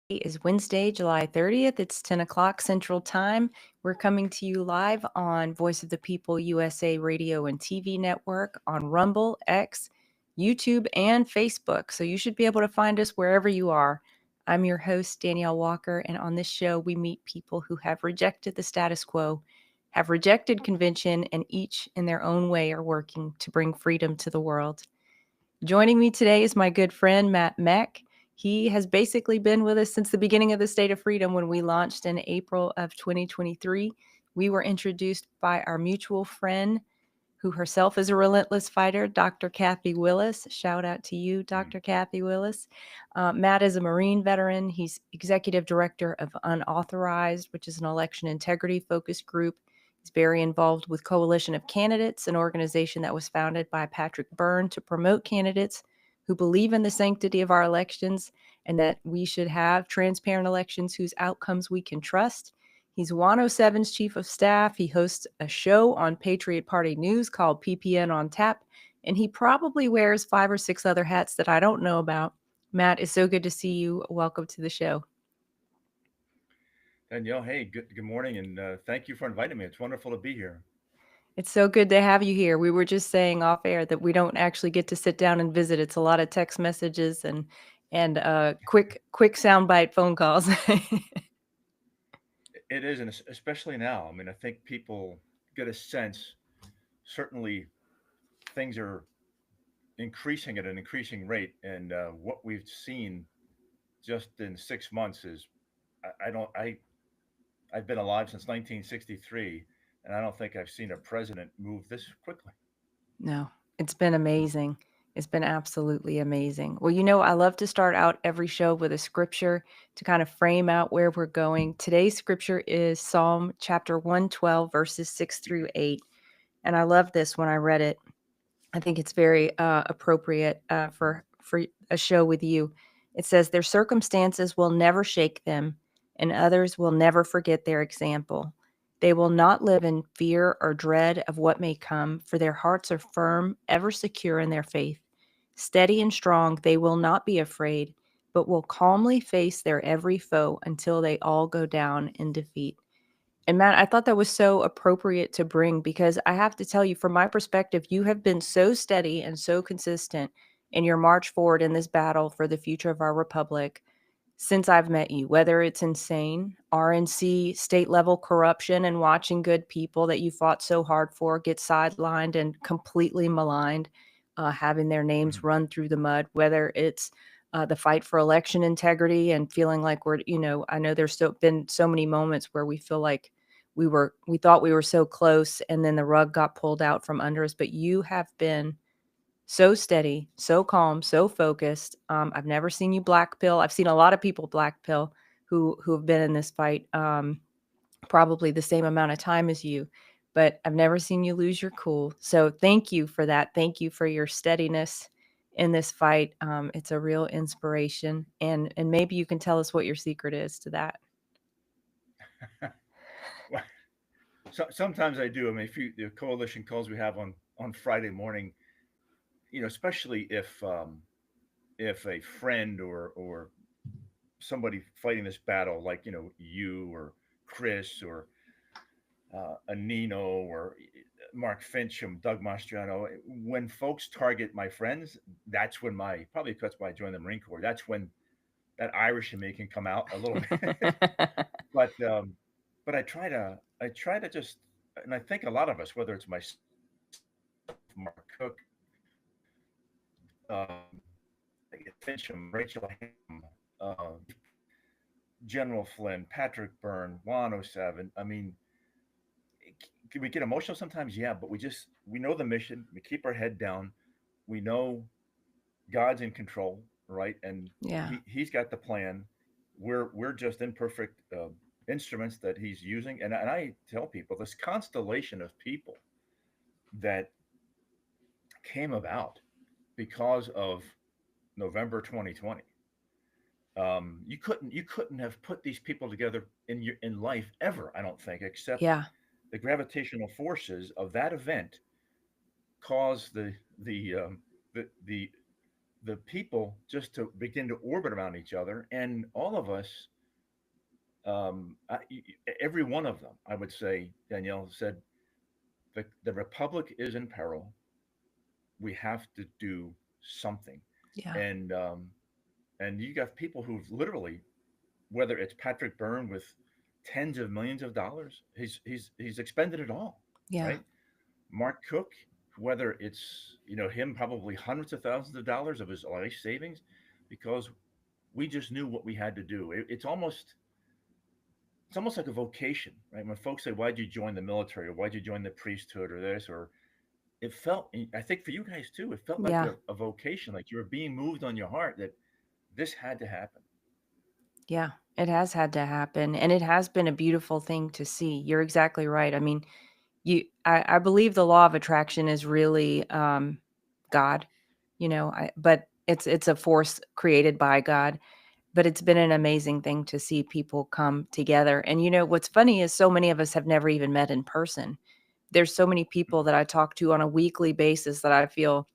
Is Wednesday, July 30th. It's 10 o'clock Central Time. We're coming to you live on Voice of the People USA radio and TV network on Rumble, X, YouTube, and Facebook. So you should be able to find us wherever you are. I'm your host, Danielle Walker, and on this show, we meet people who have rejected the status quo, have rejected convention, and each in their own way are working to bring freedom to the world. Joining me today is my good friend, Matt Meck. He has basically been with us since the beginning of the State of Freedom when we launched in April of 2023. We were introduced by our mutual friend, who herself is a relentless fighter, Dr. Kathy Willis. Shout out to you, Mm. Dr. Kathy Willis. Matt is a Marine veteran. He's executive director of Unauthorized, which is an election integrity focused group. He's very involved with Coalition of Candidates, an organization that was founded by Patrick Byrne to promote candidates who believe in the sanctity of our elections and that we should have transparent elections whose outcomes we can trust. He's 107's chief of staff. He hosts a show on Patriot Party News called PPN on Tap, and he probably wears 5 or 6 other hats that I don't know about. Matt, it's so good to see you. Welcome to the show. Danielle, hey, good morning, and thank you for inviting me. It's wonderful to be here. It's so good to have you here. We were just saying off air that we don't actually get to sit down and visit. It's a lot of text messages and quick soundbite phone calls. It is, and especially now. I mean, I think people get a sense. Certainly, things are increasing at an increasing rate, and what we've seen just in 6 months is, I don't, I've been alive since 1963, and I don't think I've seen a president move this quickly. No, it's been amazing. It's been absolutely amazing. Well, I love to start out every show with a scripture to kind of frame out where we're going. Today's scripture is Psalm chapter 112, verses 6 through 8. And I love this when I read it. I think it's very appropriate for a show with you. It says, "Their circumstances will never shake them, and others will never forget their example. They will not live in fear or dread of what may come, for their hearts are firm, ever secure in their faith. Steady and strong, they will not be afraid, but will calmly face their every foe until they all go down in defeat." And Matt, I thought that was so appropriate to bring because I have to tell you, from my perspective, you have been so steady and so consistent in your march forward in this battle for the future of our republic since I've met you, whether it's insane, RNC, state level corruption, and watching good people that you fought so hard for get sidelined and completely maligned, having their names Mhm. run through the mud, whether it's the fight for election integrity and feeling like I know there's still been so many moments where we feel like we thought we were so close and then the rug got pulled out from under us, but you have been so steady, so calm, so focused. I've never seen you black pill. I've seen a lot of people black pill who have been in this fight, probably the same amount of time as you, but I've never seen you lose your cool. So thank you for that. Thank you for your steadiness in this fight. It's a real inspiration, and maybe you can tell us what your secret is to that. Well, sometimes I do. I mean, the coalition calls we have on Friday morning, especially if a friend or somebody fighting this battle, like you or Chris or a Nino or Mark Fincham, Doug Mastriano, when folks target my friends, that's when probably because I joined the Marine Corps, that's when that Irish in me can come out a little bit. but but I try to just, and I think a lot of us, whether it's myself, Mark Cook, Fincham, Rachel Ham, General Flynn, Patrick Byrne, 107. I mean, can we get emotional sometimes? Yeah, but we know the mission. We keep our head down. We know God's in control, right? And Yeah. he's got the plan. We're just imperfect instruments that he's using. And I tell people this constellation of people that came about because of November 2020. You couldn't have put these people together in life ever, I don't think, except Yeah. the gravitational forces of that event caused the the the people just to begin to orbit around each other, and all of us, every one of them, I would say, Danielle said, the republic is in peril. We have to do something, Yeah. and you got people who've literally, whether it's Patrick Byrne with tens of millions of dollars, he's expended it all, Yeah. right? Mark Cook, whether it's him probably hundreds of thousands of dollars of his life savings, because we just knew what we had to do. It's almost like a vocation, right? When folks say, "Why'd you join the military?" or "Why'd you join the priesthood?" or this, or it felt, I think for you guys too, it felt like Yeah. a vocation, like you were being moved on your heart that this had to happen. Yeah. It has had to happen, and it has been a beautiful thing to see. You're exactly right. I mean, I believe the law of attraction is really God, but it's a force created by God. But it's been an amazing thing to see people come together. And what's funny is so many of us have never even met in person. There's so many people that I talk to on a weekly basis that I feel,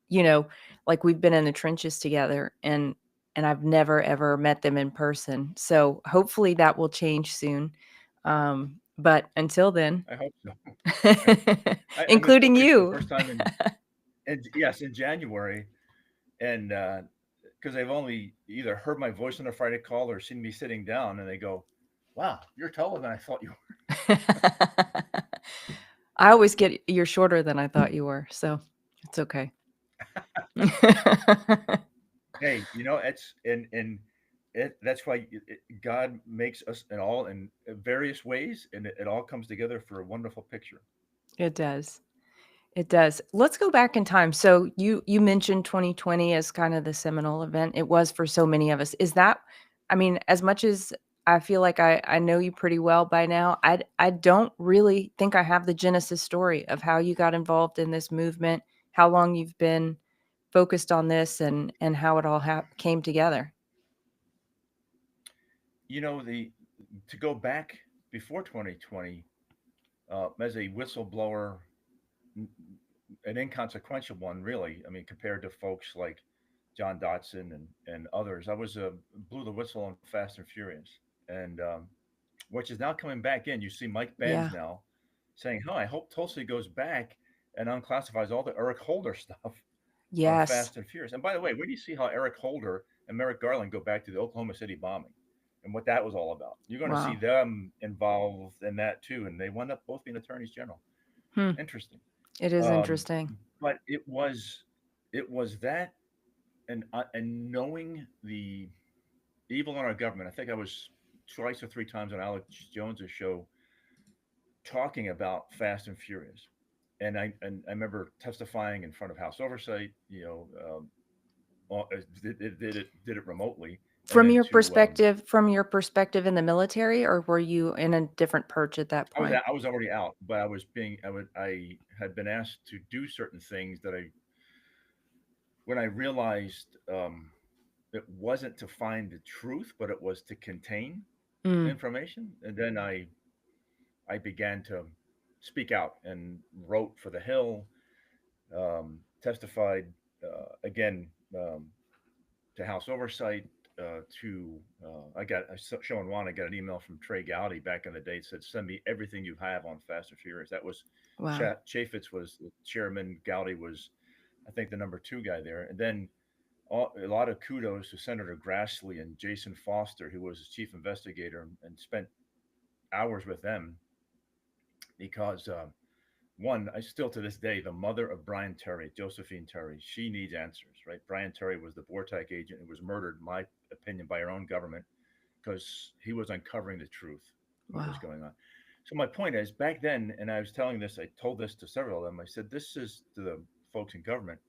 you know, like we've been in the trenches together, and I've never ever met them in person. So hopefully that will change soon. But until then, I hope so. I'm going to including speak to you for the you. first time and yes, in January, and because they've only either heard my voice on a Friday call or seen me sitting down, and they go, "Wow, you're taller than I thought you were." I always get you're shorter than I thought you were, so it's okay. Hey, it's and that's why God makes us in all in various ways, and it all comes together for a wonderful picture. It does. It does. Let's go back in time. So you mentioned 2020 as kind of the seminal event. It was for so many of us. Is that I mean, as much as I feel like I know you pretty well by now, I don't really think I have the genesis story of how you got involved in this movement, how long you've been focused on this, and how it all came together. The to go back before 2020, as a whistleblower, n- an inconsequential one, really. I mean, compared to folks like John Dotson and others, I was blew the whistle on Fast and Furious, and which is now coming back in. You see Mike Benz Yeah. now saying, "Huh, I hope Tulsi goes back and unclassifies all the Eric Holder stuff on Yes. Fast and Furious." And by the way, where do you see how Eric Holder and Merrick Garland go back to the Oklahoma City bombing and what that was all about? You're going to see Wow. them involved in that too, and they wound up both being attorneys general. Hmm. Interesting. It is Um, interesting. but it was that, and knowing the evil in our government. I think I was twice or three times on Alex Jones's show talking about Fast and Furious, and I remember testifying in front of House Oversight. Did it remotely, and then to From your perspective in the military, or were you in a different perch at that point? I was already out, but I had been asked to do certain things that when I realized it wasn't to find the truth, but it was to contain Mm. information, and then I began to speak out and wrote for the Hill, testified again, to House Oversight. I got showing Juan. I got an email from Trey Gowdy back in the day that said, "Send me everything you have on Fast and Furious." That was Wow. Chaffetz was the chairman. Gowdy was, I think, the number two guy there. And then a lot of kudos to Senator Grassley and Jason Foster, who was his chief investigator, and spent hours with them because one, I still to this day, the mother of Brian Terry, Josephine Terry, she needs answers, right? Brian Terry was the Bortec agent who was murdered, in my opinion, by our own government because he was uncovering the truth, what was Wow. going on. So my point is, back then, and I was telling this, I told this to several of them. I said, "This is to the folks in government."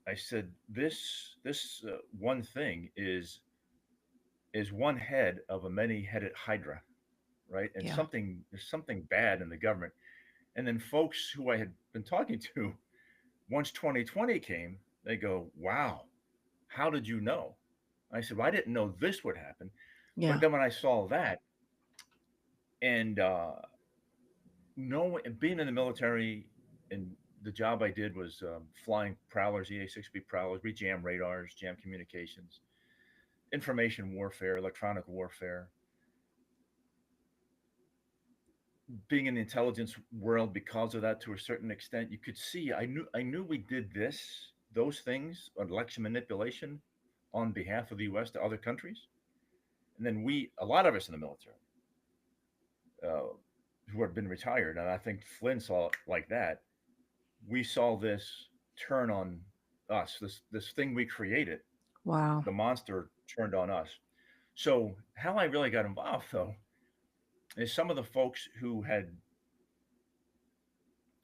I said, "This one thing is one head of a many-headed hydra, right? And Yeah. there's something bad in the government." And then folks who I had been talking to, once 2020 came, they go, "Wow, how did you know?" I said, "Well, I didn't know this would happen." But Yeah. then when I saw that, and being in the military and the job I did was flying Prowlers, EA-6B Prowlers. We jam radars, jam communications, information warfare, electronic warfare. Being in the intelligence world, because of that, to a certain extent, you could see I knew we did those things, election manipulation, on behalf of the U.S. to other countries, and then a lot of us in the military, uh, who have been retired, and I think Flynn saw it like that. We saw this turn on us. This thing we created, Wow. the monster, turned on us. So how I really got involved, though, is some of the folks who had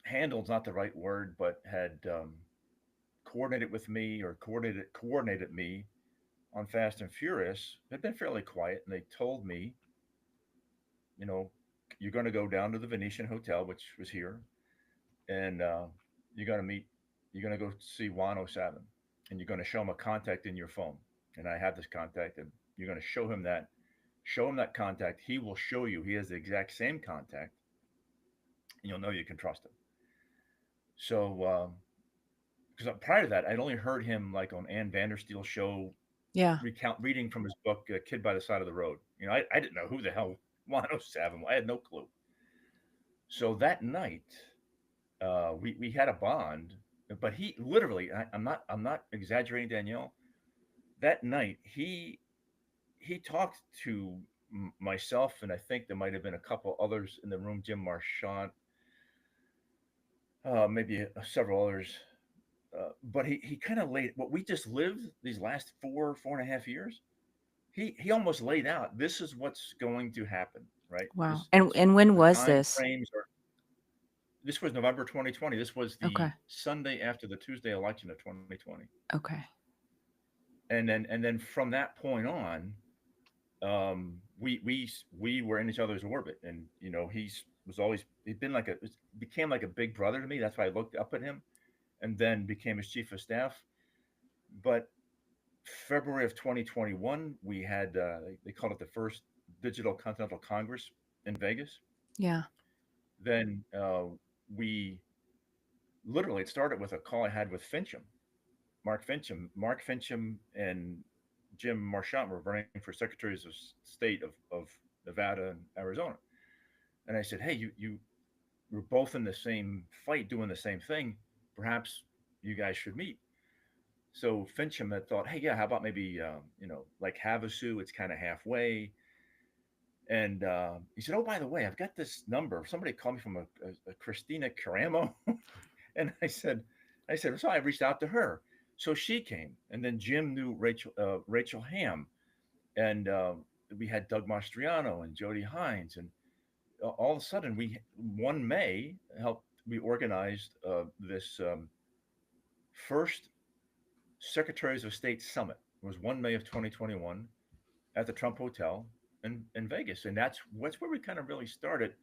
handled, not the right word, but had coordinated with me, or coordinated me on Fast and Furious, had been fairly quiet, and they told me, you know, you're going to go down to the Venetian Hotel, which was here, and you're going to meet, you're going to go see 107, and you're going to show him a contact in your phone. And I have this contact, and you're going to show him that contact. He will show you he has the exact same contact, and you'll know you can trust him. So, because prior to that, I'd only heard him like on Ann Vandersteel's show, Yeah. reading from his book, Kid by the Side of the Road. I didn't know who the hell 107 was. I had no clue. So that night, we had a bond, but he literally, I'm not exaggerating, Danielle. That night, he talked to myself, and I think there might have been a couple others in the room, Jim Marchant, maybe several others. But he kind of laid what we just lived these last 4.5 years. He almost laid out, this is what's going to happen, right? Wow. This And when the was time this? frames are. This was November 2020. This was the Okay. Sunday after the Tuesday election of 2020, Okay. and then from that point on, we were in each other's orbit, and he'd been like became like a big brother to me. That's why I looked up at him, and then became his chief of staff. But February of 2021, we had they called it the first Digital Continental Congress in Vegas. Yeah. Then we literally, it started with a call I had with Fincham, Mark Fincham, and Jim Marchant were running for secretaries of state of Nevada and Arizona. And I said, hey, you were both in the same fight, doing the same thing. Perhaps you guys should meet. So Fincham had thought, hey, yeah, how about maybe, like Havasu, it's kind of halfway. And he said, oh, by the way, I've got this number. Somebody called me from a Christina Caramo. And I said, so I reached out to her. So she came. And then Jim knew Rachel Ham. And we had Doug Mastriano and Jody Hines. And all of a sudden, one May we organized this first Secretaries of State Summit. It was 1 May of 2021 at the Trump Hotel in Vegas. And that's where we kind of really started,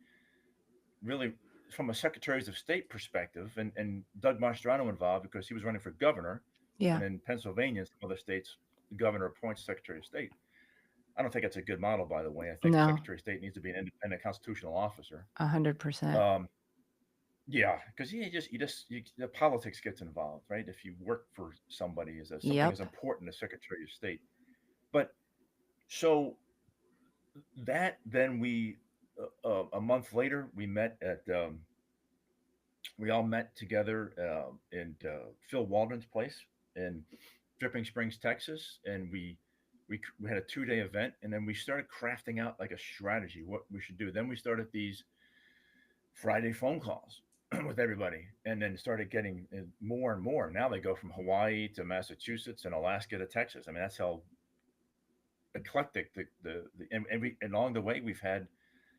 really from a Secretaries of State perspective, and Doug Mastriano involved because he was running for governor. Yeah. And in Pennsylvania and some other states, the governor appoints Secretary of State. I don't think that's a good model, by the way. I think No. Secretary of State needs to be an independent constitutional officer. 100%. Um, yeah, because the politics gets involved, right? If you work for somebody as something as Yep. important as Secretary of State. But so that then a month later we met at we all met together in Phil Waldron's place in Dripping Springs, Texas, and we had a 2-day event, and then we started crafting out like a strategy what we should do. Then we started these Friday phone calls with everybody, and then started getting more and more. Now they go from Hawaii to Massachusetts and Alaska to Texas. I mean, that's how eclectic and along the way we've had.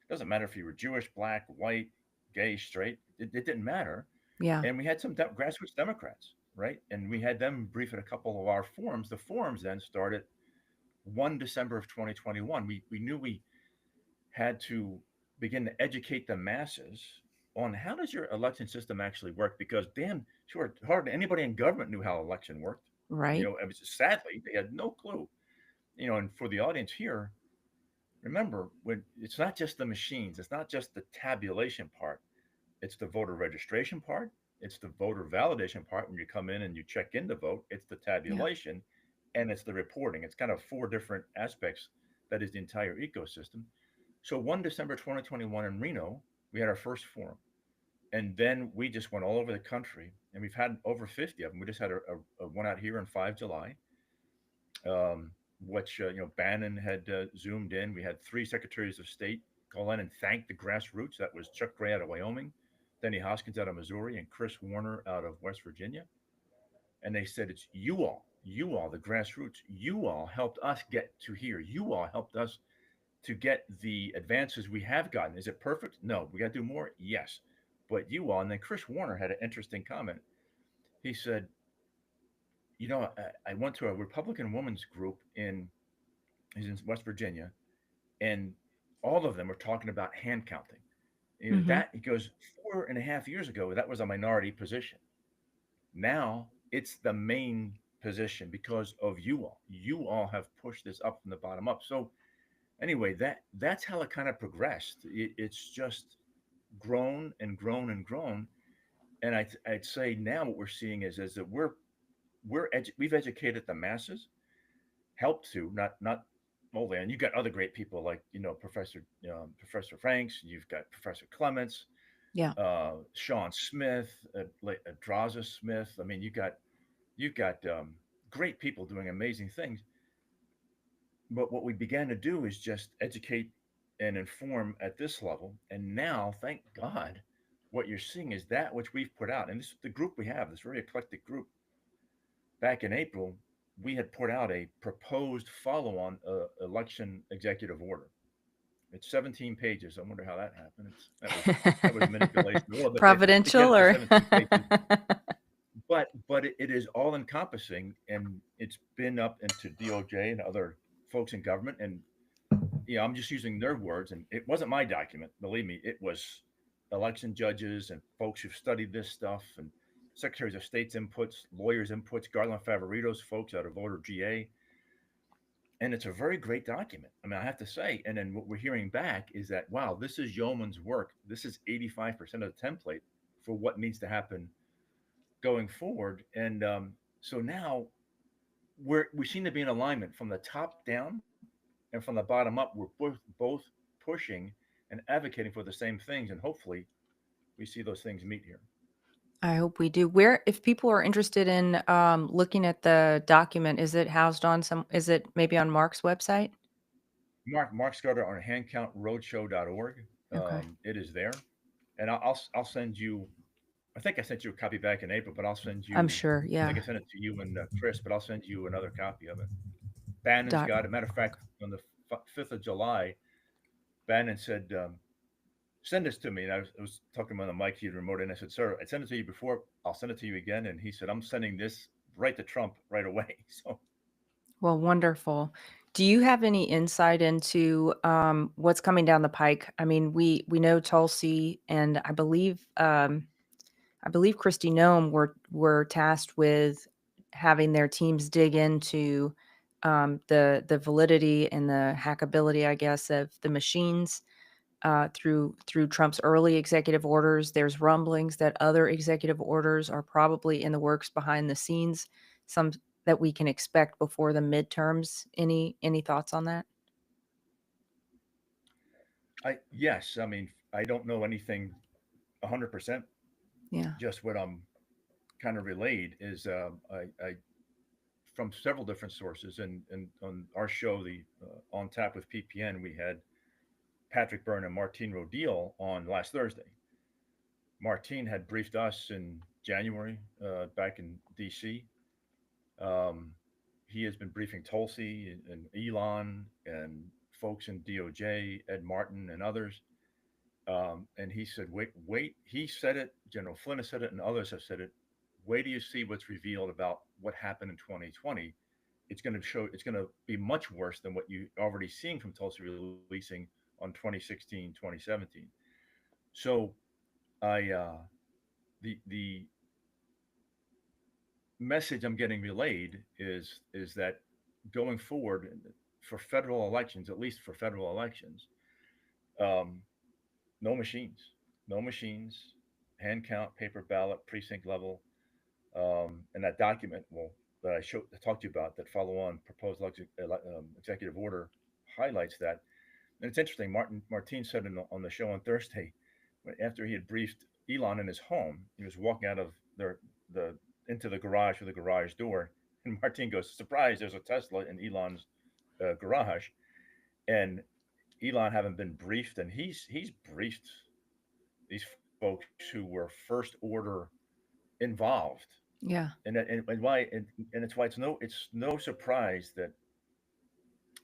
Doesn't matter if you were Jewish, black, white, gay, straight. It didn't matter. Yeah. And we had some grassroots Democrats, right? And we had them brief at a couple of our forums. The forums then started 1 December of 2021. We knew we had to begin to educate the masses on how does your election system actually work, because damn sure hardly anybody in government knew how election worked. Right. It was sadly they had no clue. And for the audience here, remember, when it's not just the machines, it's not just the tabulation part, it's the voter registration part, It's the voter validation part when you come in and you check in to vote. It's the Yeah. tabulation, and it's the reporting. It's kind of four different aspects that is the entire ecosystem. So 1 December 2021 in Reno, we had our first forum. And then we just went all over the country, and we've had over 50 of them. We just had a one out here on 5 July, um, which, Bannon had zoomed in. We had three secretaries of state call in and thank the grassroots. That was Chuck Gray out of Wyoming, Denny Hoskins out of Missouri, and Chris Warner out of West Virginia. And they said, it's you all, the grassroots. You all helped us get to here. You all helped us to get the advances we have gotten. Is it perfect? No. We got to do more? Yes. But you all, and then Chris Warner had an interesting comment. He said, I went to a Republican women's group he's in West Virginia, and all of them were talking about hand counting. Hmm. He goes, 4.5 years ago, that was a minority position. Now it's the main position because of you all. You all have pushed this up from the bottom up. So anyway, that's how it kind of progressed. It's just grown and grown and grown. And I'd say now what we're seeing is that we've educated the masses, helped to not only, and you've got other great people like Professor Franks, you've got Professor Clements, Yeah. Sean Smith, Draza Smith. I mean, you've got great people doing amazing things. But what we began to do is just educate and inform at this level. And now, thank God, what you're seeing is that which we've put out. And this the group we have, this very eclectic group. Back in April, we had put out a proposed follow-on election executive order. It's 17 pages. I wonder how that happened. That was manipulation a little bit to get Providential it to or 17 pages, but it is all encompassing, and it's been up into DOJ and other folks in government. And I'm just using their words, and it wasn't my document. Believe me, it was election judges and folks who've studied this stuff, and secretaries of state's inputs, lawyers' inputs, Garland Favorito's folks out of Voter GA. And it's a very great document. I mean, I have to say. And then what we're hearing back is that, wow, this is yeoman's work. This is 85% of the template for what needs to happen going forward. And so now we seem to be in alignment from the top down and from the bottom up. We're both pushing and advocating for the same things, and hopefully we see those things meet here. I hope we do. Where, if people are interested in looking at the document, is it housed on is it maybe on Mark's website? Mark Scudder on handcountroadshow.org. Okay. It is there, and I'll send you. I think I sent you a copy back in April, but I'll send I'm you. sure. I think Yeah. I sent it to you and Chris, but I'll send you another copy of it. Bannon's Doc. got it. Matter of fact, on the 5th of July, Bannon said, send this to me. And I was talking on the mic, he remote, and I said, sir, I sent it to you before. I'll send it to you again. And he said, I'm sending this right to Trump right away. So Well, wonderful. Do you have any insight into what's coming down the pike? I mean, we know Tulsi, and I believe Kristi Noem were tasked with having their teams dig into the validity and the hackability, I guess, of the machines through Trump's early executive orders. There's rumblings that other executive orders are probably in the works behind the scenes. Some that we can expect before the midterms. Any thoughts on that? yes, I mean, I don't know anything 100%. Yeah, Just what I'm kind of relayed is I from several different sources, and on our show, the On Tap with PPN, we had Patrick Byrne and Martine Rodil on last Thursday. Martine had briefed us in January back in DC. Um, he has been briefing Tulsi and Elon and folks in DOJ, Ed Martin and others. And he said, wait, wait. He said it. General Flynn has said it, and others have said it. Wait till you see what's revealed about what happened in 2020. It's going to show. It's going to be much worse than what you already seeing from Tulsi releasing on 2016, 2017. So I the message I'm getting relayed is that going forward for federal elections, at least for federal elections, um, no machines, no machines, hand count, paper ballot, precinct level, and that document will that I talked to you about that follow on proposed executive order highlights that. And it's interesting. Martin said on the show on Thursday, after he had briefed Elon in his home, he was walking out of the into the garage through the garage door, and Martin goes, "Surprise! There's a Tesla in Elon's garage." And Elon having been briefed, and he's briefed these folks who were first order involved, Yeah. and why and it's no surprise that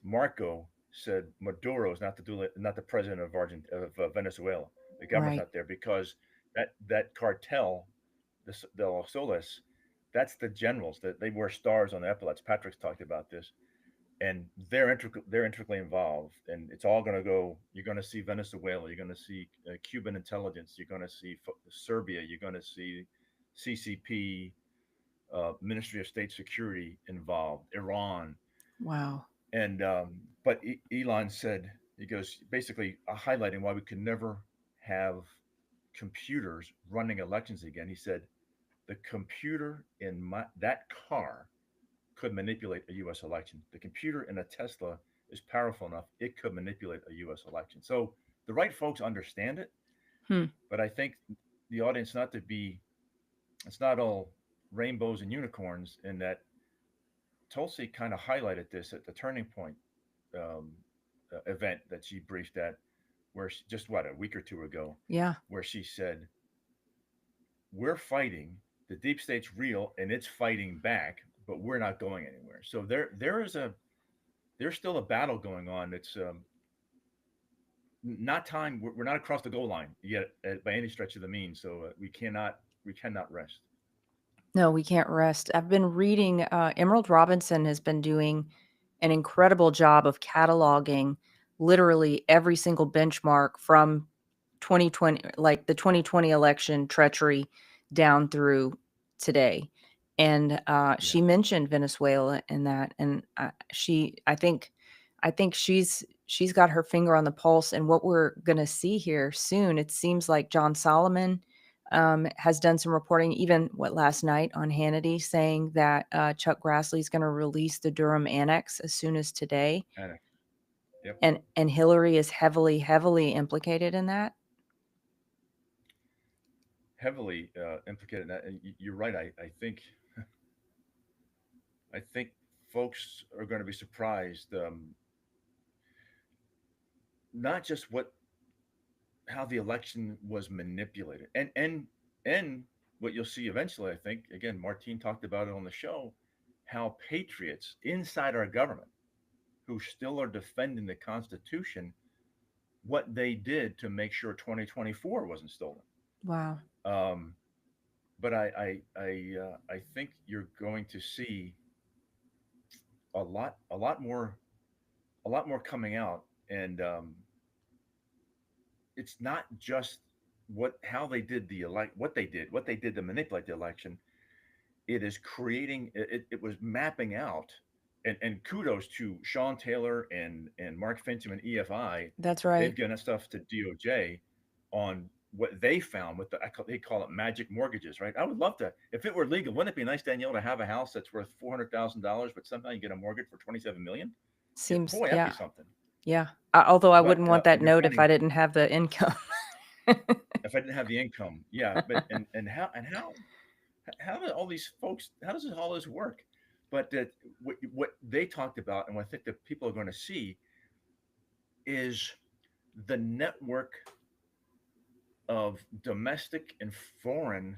Marco said Maduro is not the president of Venezuela. The government's Right. not there because that cartel, the Los Soles, that's the generals that they wear stars on their epaulets. Patrick's talked about this, and they're intricately involved, and it's all going to go. You're going to see Venezuela, you're going to see Cuban intelligence, you're going to see Serbia, you're going to see CCP, Ministry of State Security involved, Iran, Wow. and but Elon said he goes basically highlighting why we could never have computers running elections again. He said the computer in that car could manipulate a U.S. election. The computer in a Tesla is powerful enough; it could manipulate a U.S. election. So the right folks understand it, Hmm. but I think the audience not to be. It's not all rainbows and unicorns, in that Tulsi kind of highlighted this at the Turning Point um, event that she briefed at, where she, just what a week or two ago, Yeah. where she said, "We're fighting. The deep state's real, and it's fighting back, but we're not going anywhere." So there's still a battle going on. It's not time. We're not across the goal line yet by any stretch of the means. So we cannot rest. No, we can't rest. I've been reading, Emerald Robinson has been doing an incredible job of cataloging literally every single benchmark from 2020, like the 2020 election treachery down through today. And Yeah, she mentioned Venezuela in that, and I think she's got her finger on the pulse. And what we're going to see here soon, it seems like John Solomon has done some reporting, even what last night on Hannity, saying that Chuck Grassley is going to release the Durham Annex as soon as today, Anna. Yep. and Hillary is heavily, heavily implicated in that. Heavily implicated in that. And you're right. I think folks are going to be surprised, not just what how the election was manipulated, and what you'll see eventually. I think again, Martine talked about it on the show, how patriots inside our government who still are defending the Constitution, what they did to make sure 2024 wasn't stolen. Wow. Um, but I think you're going to see a lot more coming out, and it's not just what how they did the elect what they did to manipulate the election. It is creating it was mapping out, and kudos to Sean Taylor and Mark Fincham and EFI. That's They've right. given us stuff to DOJ on what they found with they call it magic mortgages, right? I would love to, if it were legal, wouldn't it be nice, Danielle, to have a house that's worth $400,000, but somehow you get a mortgage for 27 million? Seems, Boy, that'd be yeah, something. yeah. Although I But wouldn't want that and you're note if I finding, didn't have the income. if I didn't have the income, yeah. But how do all these folks? How does all this work? But what they talked about, and what I think that people are going to see, is the network of domestic and foreign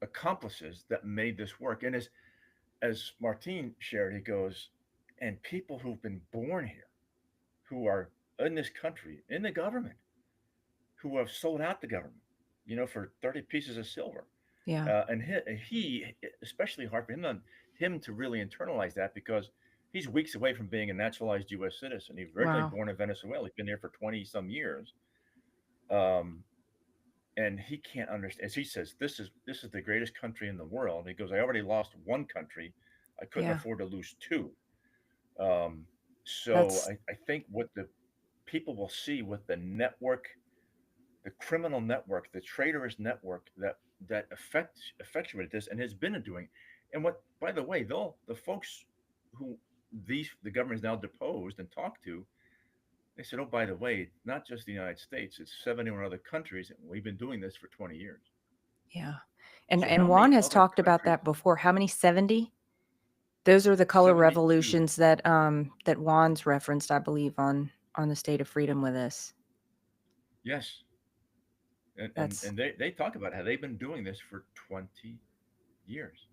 accomplices that made this work. And as Martine shared, he goes, and people who've been born here, who are in this country, in the government, who have sold out the government, for 30 pieces of silver. Yeah. And he especially hard for him to really internalize that, because he's weeks away from being a naturalized U.S. citizen. He was originally Wow. born in Venezuela. He's been there for 20 some years. Um, and he can't understand. As he says, this is the greatest country in the world. He goes, I already lost one country. I couldn't Yeah. afford to lose two. Um, so That's I think what the people will see with the network the criminal network, the traitorous network that effectuated this and has been doing. And what, by the way, the folks who the government is now deposed and talked to, they said, oh, by the way, not just the United States, it's 71 other countries, and we've been doing this for 20 years. Yeah. So And how Juan many has other talked about countries? that before. How many? 70? Those are the color 72. revolutions that that Juan's referenced, I believe, on the State of Freedom with us. Yes. And, and, That's and they talk about how they've been doing this for 20 years.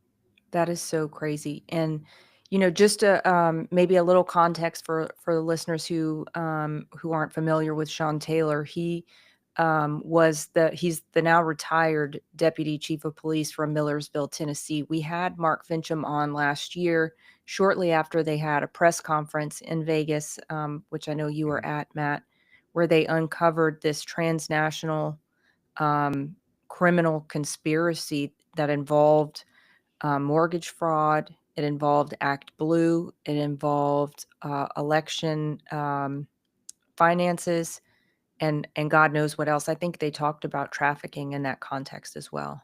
That is so crazy. And just maybe a little context for the listeners who aren't familiar with Sean Taylor. He's the now retired deputy chief of police from Millersville, Tennessee. We had Mark Fincham on last year, shortly after they had a press conference in Vegas, which I know you were Mhm. at, Matt, where they uncovered this transnational um, criminal conspiracy that involved mortgage fraud. It involved Act Blue. It involved election finances, and God knows what else. I think they talked about trafficking in that context as well.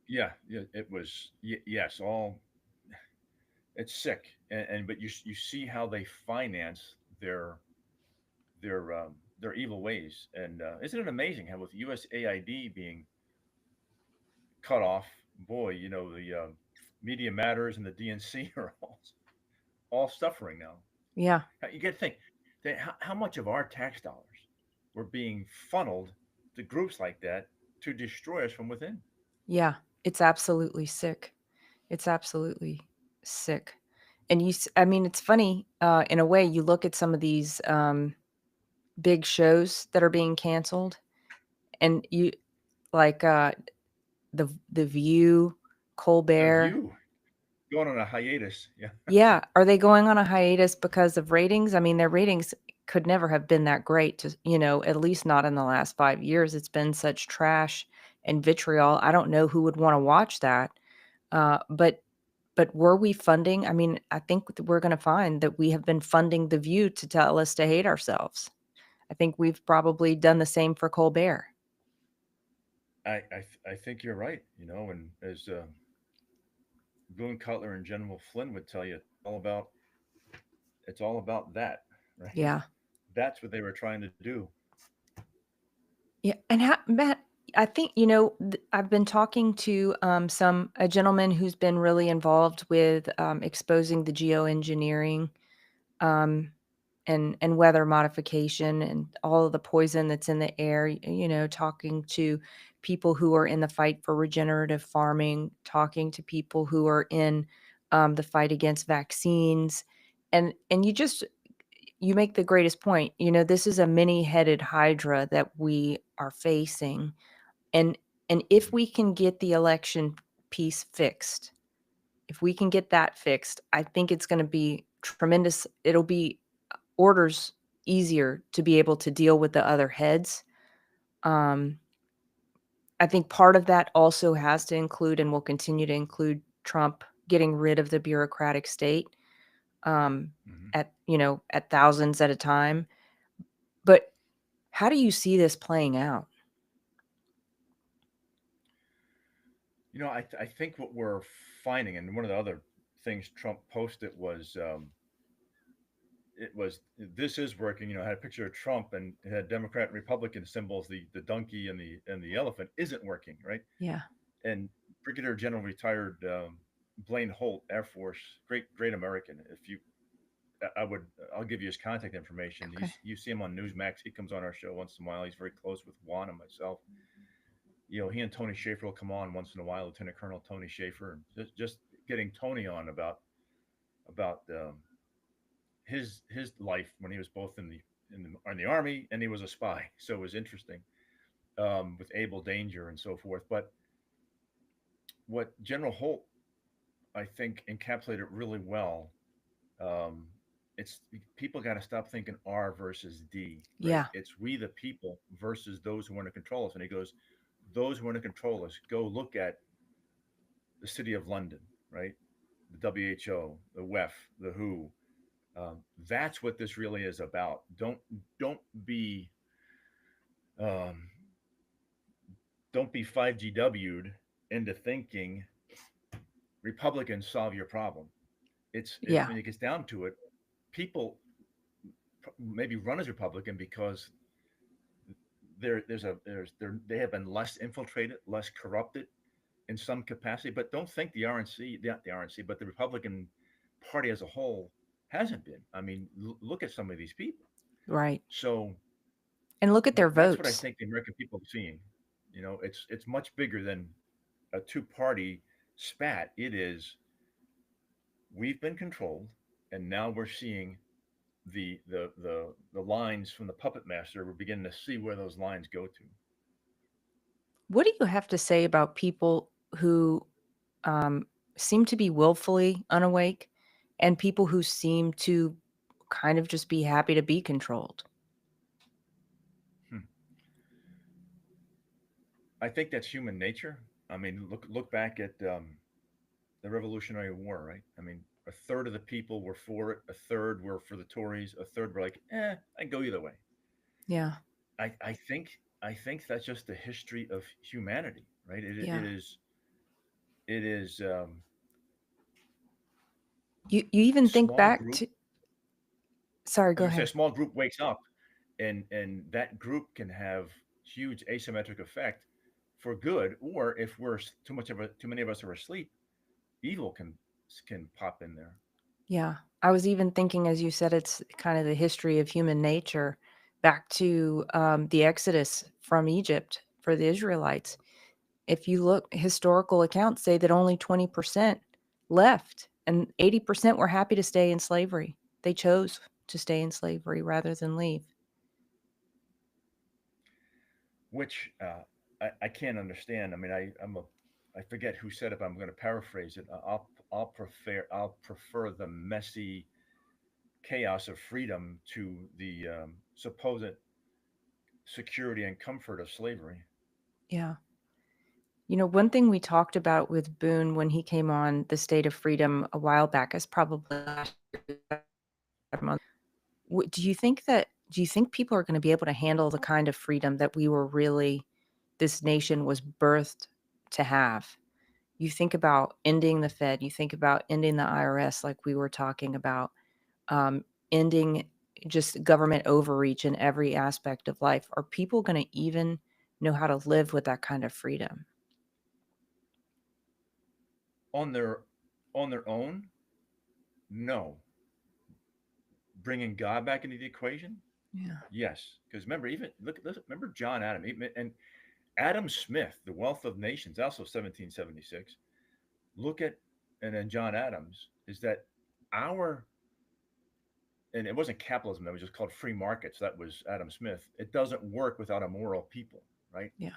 Yeah, yeah, it was yes, all it's sick, and but you see how they finance their evil ways, and isn't it amazing how with USAID being cut off, boy, the Media Matters and the DNC are all suffering now. Yeah, You got to think that how much of our tax dollars were being funneled to groups like that to destroy us from within. yeah, it's absolutely sick. It's absolutely sick. And I mean, it's funny in a way. You look at some of these big shows that are being canceled, and you like the View, The Colbert. View going on a hiatus. Yeah. Yeah. Are they going on a hiatus because of ratings? I mean, their ratings could never have been that great at least not in the last 5 years. It's been such trash and vitriol. I don't know who would wanna watch that. But were we funding? I mean, I think we're gonna find that we have been funding The View to tell us to hate ourselves. I think we've probably done the same for Colbert. I think you're right. And as Boone Cutler and General Flynn would tell you, it's all about that, right? Yeah. That's what they were trying to do. Yeah, and Matt, I think I've been talking to a gentleman who's been really involved with exposing the geoengineering um, and weather modification and all of the poison that's in the air. Talking to people who are in the fight for regenerative farming, talking to people who are in the fight against vaccines, and you make the greatest point. This is a many-headed hydra that we are facing, and if Mhm. we can get the election piece fixed, if we can get that fixed, I think it's gonna be tremendous. It'll be orders easier to be able to deal with the other heads. Um, I think part of that also has to include and will continue to include Trump getting rid of the bureaucratic state, um, Mhm. at thousands at a time. But how do you see this playing out? I think what we're finding, and one of the other things Trump posted was this is working. Had a picture of Trump and it had Democrat and Republican symbols. The donkey and the elephant isn't working, right? Yeah. And Brigadier General retired Blaine Holt, Air Force, great American. If you, I would, I'll give you his contact information. Okay. You see him on Newsmax. He comes on our show once in a while. He's very close with Juan and myself. He and Tony Schaefer will come on once in a while. Lieutenant Colonel Tony Schaefer, and just getting Tony on about his life when he was both in the army and he was a spy. So it was interesting with Abel Danger and so forth. But what General Holt, I think, encapsulated really well. Um, it's people got to stop thinking R versus D, right? Yeah. It's we the people versus those who want to control us. And he goes, those who want to control us, go look at the city of London, right? The WHO, the WEF, the WHO. That's what this really is about. Don't be um, don't be 5GW'd into thinking Republicans solve your problem. It's Yeah. when it gets down to it, people maybe run as Republican because they have been less infiltrated, less corrupted in some capacity. But don't think the RNC, but the Republican Party as a whole hasn't been. I mean, look at some of these people. Right. So And look at their that's what I votes. think the American people are seeing. It's much bigger than a two-party spat. It is we've been controlled, and now we're seeing the lines from the puppet master. We're beginning to see where those lines go to. What do you have to say about people who um, seem to be willfully unawake and people who seem to kind of just be happy to be controlled? Hmm. I think that's human nature. I mean, look back at the Revolutionary War, right? I mean, a third of the people were for it, a third were for the Tories, a third were like, I go either way. Yeah. I think that's just the history of humanity, right? It Yeah. is it is You even think small back group. to, sorry, I was go gonna say a ahead. small group wakes up, and that group can have huge asymmetric effect for good, or if too many of us are asleep, evil can pop in there. Yeah. I was even thinking, as you said, it's kind of the history of human nature back to the Exodus from Egypt for the Israelites. If you look, historical accounts say that only 20% left and 80% were happy to stay in slavery. They chose to stay in slavery rather than leave. Which I can't understand. I mean, I forget who said it, but I'm going to paraphrase it. I'll prefer the messy chaos of freedom to the supposed security and comfort of slavery. Yeah. One thing we talked about with Boone when he came on the State of Freedom a while back is probably last month. Do you think people are going to be able to handle the kind of freedom that this nation was birthed to have? You think about ending the Fed, you think about ending the IRS, like we were talking about, ending just government overreach in every aspect of life. Are people going to even know how to live with that kind of freedom? On their own, no. Bringing God back into the equation, Yeah. yes. Because remember, even remember John Adam and Adam Smith, The Wealth of Nations, also 1776. Look at and then John Adams is that our and it wasn't capitalism that was just called free markets. That was Adam Smith. It doesn't work without a moral people, right? Yeah.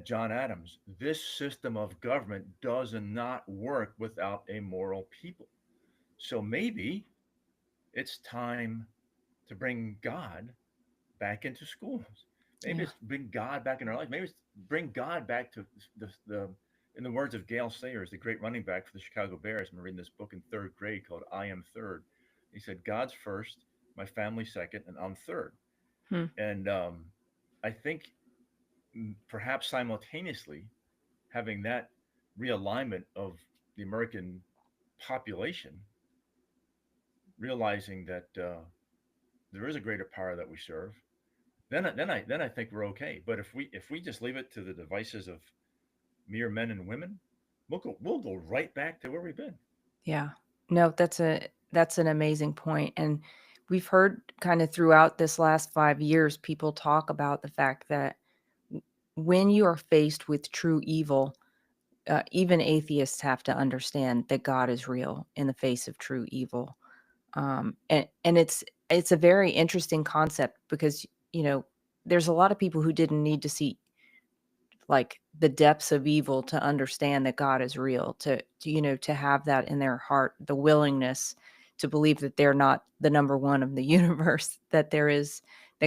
John Adams, this system of government does not work without a moral people. So maybe it's time to bring God back into schools. Maybe Yeah. it's bring God back in our life. Maybe it's bring God back to the in the words of Gale Sayers, the great running back for the Chicago Bears. I'm reading this book in third grade called I Am Third. He said, God's first, my family second, and I'm third. Hmm. And I think perhaps simultaneously having that realignment of the American population, realizing that there is a greater power that we serve, then I think we're okay. But if we just leave it to the devices of mere men and women, we'll go right back to where we've been. Yeah. No, that's an amazing point. And we've heard kind of throughout this last 5 years, people talk about the fact that when you are faced with true evil, even atheists have to understand that God is real in the face of true evil. And it's a very interesting concept because there's a lot of people who didn't need to see like the depths of evil to understand that God is real, to have that in their heart, the willingness to believe that they're not the number one of the universe, that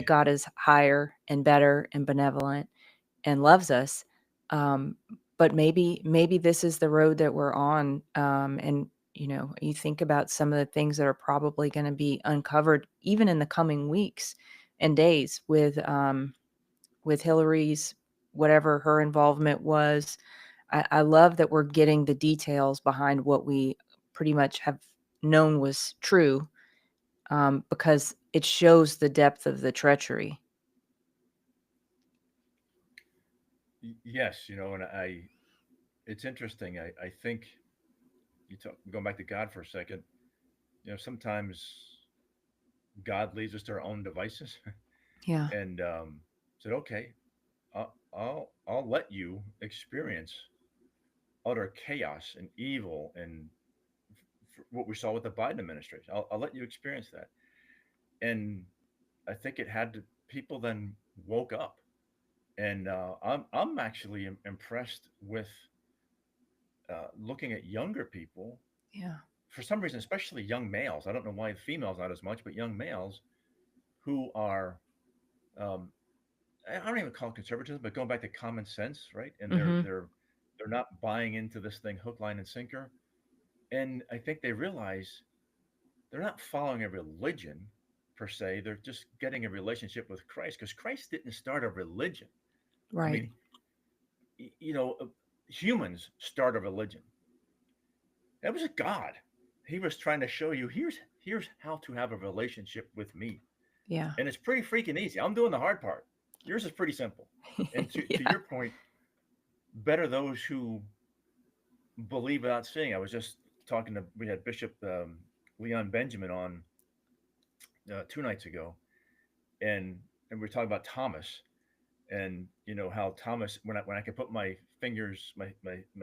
God is higher and better and benevolent and loves us. Um, but maybe this is the road that we're on. And you think about some of the things that are probably going to be uncovered even in the coming weeks and days with Hillary's whatever her involvement was. I love that we're getting the details behind what we pretty much have known was true, because it shows the depth of the treachery. Yes, and it's interesting. I think going back to God for a second, sometimes God leads us to our own devices Yeah. and said, okay, I'll let you experience utter chaos and evil and what we saw with the Biden administration. I'll let you experience that. And I think it had to, people then woke up. And I'm actually impressed with looking at younger people Yeah. for some reason, especially young males. I don't know why females not as much, but young males who are um, I don't even call it conservatism, but going back to common sense, right? And Mhm. they're not buying into this thing hook, line, and sinker. And I think they realize they're not following a religion per se. They're just getting a relationship with Christ because Christ didn't start a religion. I Right. mean, humans start a religion. That was a God. He was trying to show you here's how to have a relationship with me, Yeah. and it's pretty freaking easy. I'm doing the hard part. Yours is pretty simple. And to Yeah. your point, better those who believe without seeing. I was just talking to we had Bishop Leon Benjamin on 2 nights ago, and we were talking about Thomas, and how Thomas when I could put my fingers my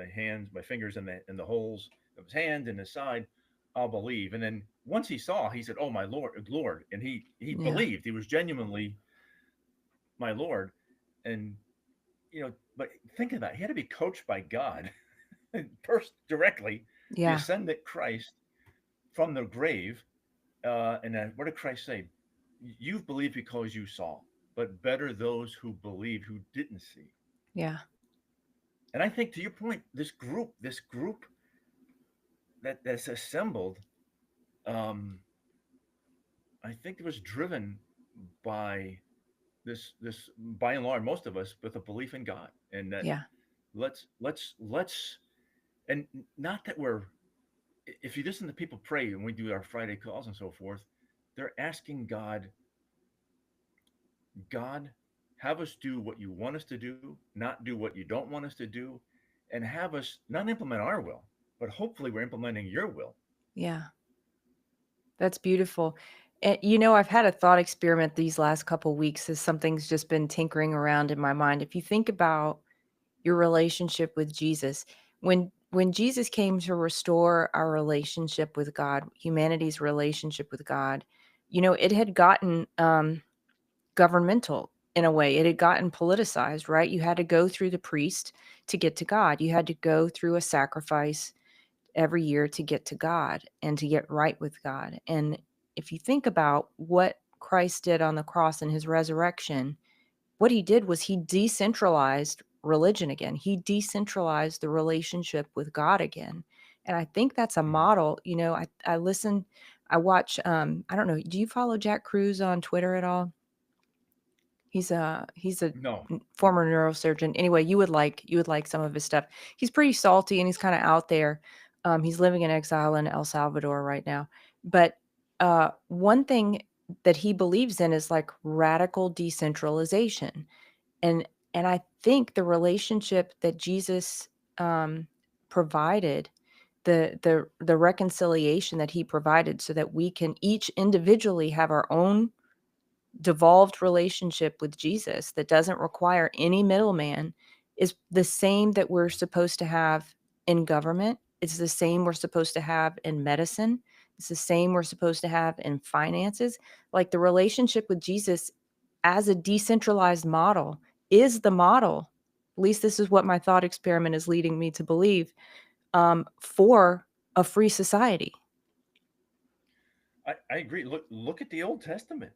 hands my fingers in the holes of his hand and his side, I'll believe. And then once he saw, he said, "Oh my Lord," and he Yeah. believed. He was genuinely my Lord, and but think about it, he had to be coached by God first directly, the Yeah. ascendant Christ from the grave. And then what did Christ say? You've believed because you saw, but better those who believe who didn't see. Yeah. And I think to your point, this group that's assembled, um, I think it was driven by this by and large, most of us with a belief in God, and that Yeah. let's and not that we're if you listen to people pray and we do our Friday calls and so forth, they're asking God, have us do what you want us to do, not do what you don't want us to do, and have us not implement our will, but hopefully we're implementing your will. Yeah. That's beautiful. And I've had a thought experiment these last couple weeks as something's just been tinkering around in my mind. If you think about your relationship with Jesus, when Jesus came to restore our relationship with God, humanity's relationship with God, it had gotten governmental in a way. It had gotten politicized, right? You had to go through the priest to get to God. You had to go through a sacrifice every year to get to God and to get right with God. And if you think about what Christ did on the cross and his resurrection, what he did was he decentralized religion again. He decentralized the relationship with God again. And I think that's a Mhm. model. I watch I don't know, do you follow Jack Cruz on Twitter at all? He's a No. former neurosurgeon. Anyway, you would like some of his stuff. He's pretty salty and he's kind of out there. He's living in exile in El Salvador right now. But one thing that he believes in is like radical decentralization. And I think the relationship that Jesus um, provided, the reconciliation that he provided, so that we can each individually have our own devolved relationship with Jesus that doesn't require any middleman, is the same that we're supposed to have in government. It's the same we're supposed to have in medicine. It's the same we're supposed to have in finances. Like the relationship with Jesus as a decentralized model is the model. At least this is what my thought experiment is leading me to believe, for a free society. I agree. Look at the Old Testament.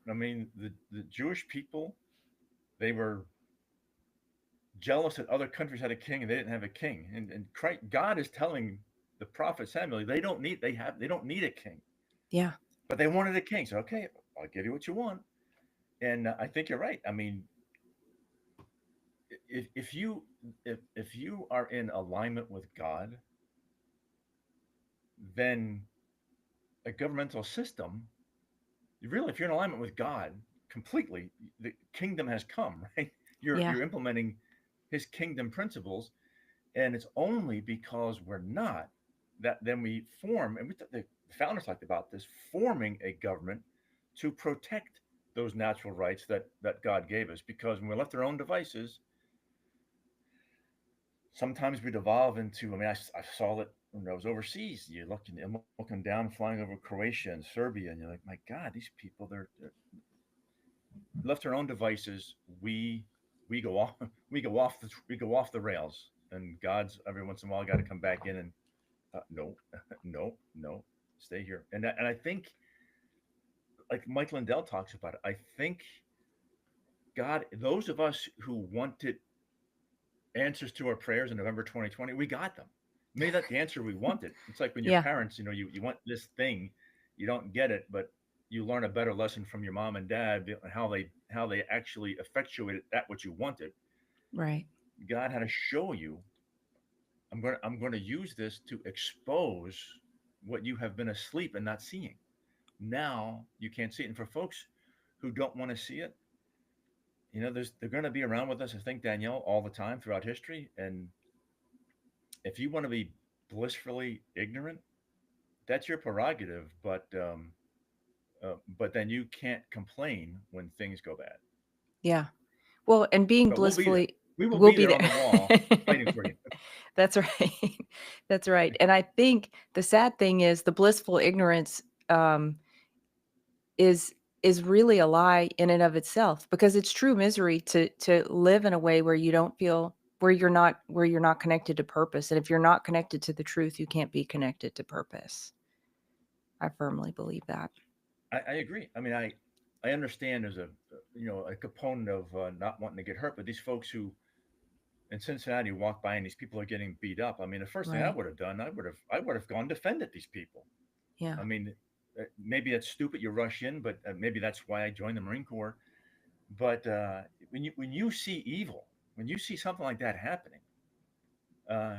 I mean, the Jewish people, they were jealous that other countries had a king and they didn't have a king. And Christ, God is telling the prophet Samuel they don't need a king, Yeah. but they wanted a king. So okay, I'll give you what you want. And I think you're right. I mean, if you if you are in alignment with God, then a governmental system, really, if you're in alignment with God completely, the kingdom has come, right? Yeah. You're implementing His kingdom principles, and it's only because we're not that then we form, and the founders talked about this, forming a government to protect those natural rights that God gave us. Because when we're left our own devices, sometimes we devolve into. I mean, I saw it when I was overseas. I'm looking down, flying over Croatia and Serbia, and you're like, my God, these people, they're left our own devices. We go off, we go off the rails, and God's every once in a while got to come back in and no, no, no, stay here. And I think, like Mike Lindell talks about it, I think God, those of us who wanted answers to our prayers in November 2020, we got them. Maybe not the answer we wanted. It's like when your Yeah. parents, you want this thing, you don't get it, but you learn a better lesson from your mom and dad, how they actually effectuated that what you wanted. Right. God had to show you, I'm going to use this to expose what you have been asleep and not seeing. Now you can't see it. And for folks who don't want to see it, they're going to be around with us, I think, Danielle, all the time throughout history. And if you want to be blissfully ignorant, that's your prerogative. But then you can't complain when things go bad. Yeah. Well, and being But we'll be there. blissfully, We will we'll be be there there. on the wall fighting for you. That's right. That's right. And I think the sad thing is the blissful ignorance um, is is really a lie in and of itself because it's true misery to live in a way where you don't feel where you're not connected to purpose. And if you're not connected to the truth, you can't be connected to purpose. I firmly believe that. I agree. I mean, I understand there's a component of not wanting to get hurt, but these folks who in Cincinnati walk by and these people are getting beat up. I mean, the first thing I Right. would have done, I would have gone defended these people. Yeah. I mean, maybe that's stupid. You rush in, but maybe that's why I joined the Marine Corps. But when you see evil, when you see something like that happening, uh,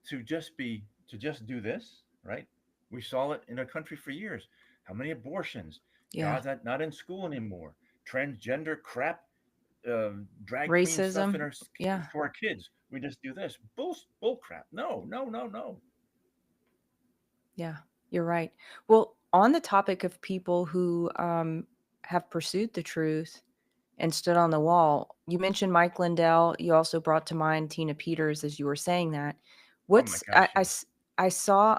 to just do this, right? We saw it in our country for years. How many abortions? Yeah. God's not in school anymore. Transgender crap, drag queen stuff Racism. Yeah. for our kids. We just do this bull crap. No, no, no, no. Yeah, you're right. Well, on the topic of people who have pursued the truth and stood on the wall, you mentioned Mike Lindell. You also brought to mind Tina Peters as you were saying that. Oh my What's gosh, yes. I saw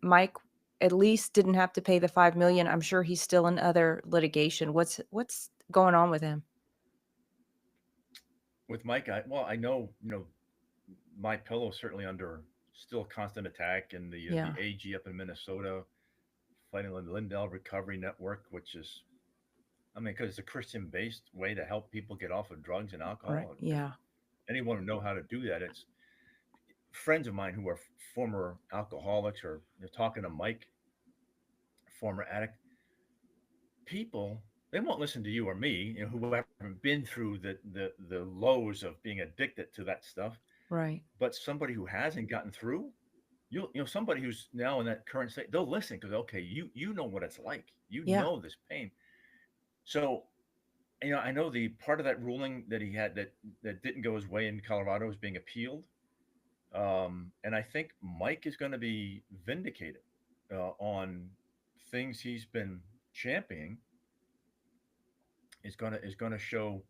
Mike at least didn't have to pay the 5 million. I'm sure he's still in other litigation. What's going on with him? With Mike, I know my pillow certainly under still constant attack, and the Yeah, AG up in Minnesota fighting the Lindell Recovery Network, which is, I mean, because it's a Christian based way to help people get off of drugs and right. alcohol. If Yeah, anyone would know how to do that, it's friends of mine who are former alcoholics or talking to Mike, former addict. People, they won't listen to you or me, who haven't been through the lows of being addicted to that stuff. right. But somebody who hasn't gotten through, somebody who's now in that current state, they'll listen because okay, you know what it's like. You Yeah. know this pain. So I know the part of that ruling that he had that didn't go his way in Colorado is being appealed, and I think Mike is going to be vindicated on things he's been championing. Is going to show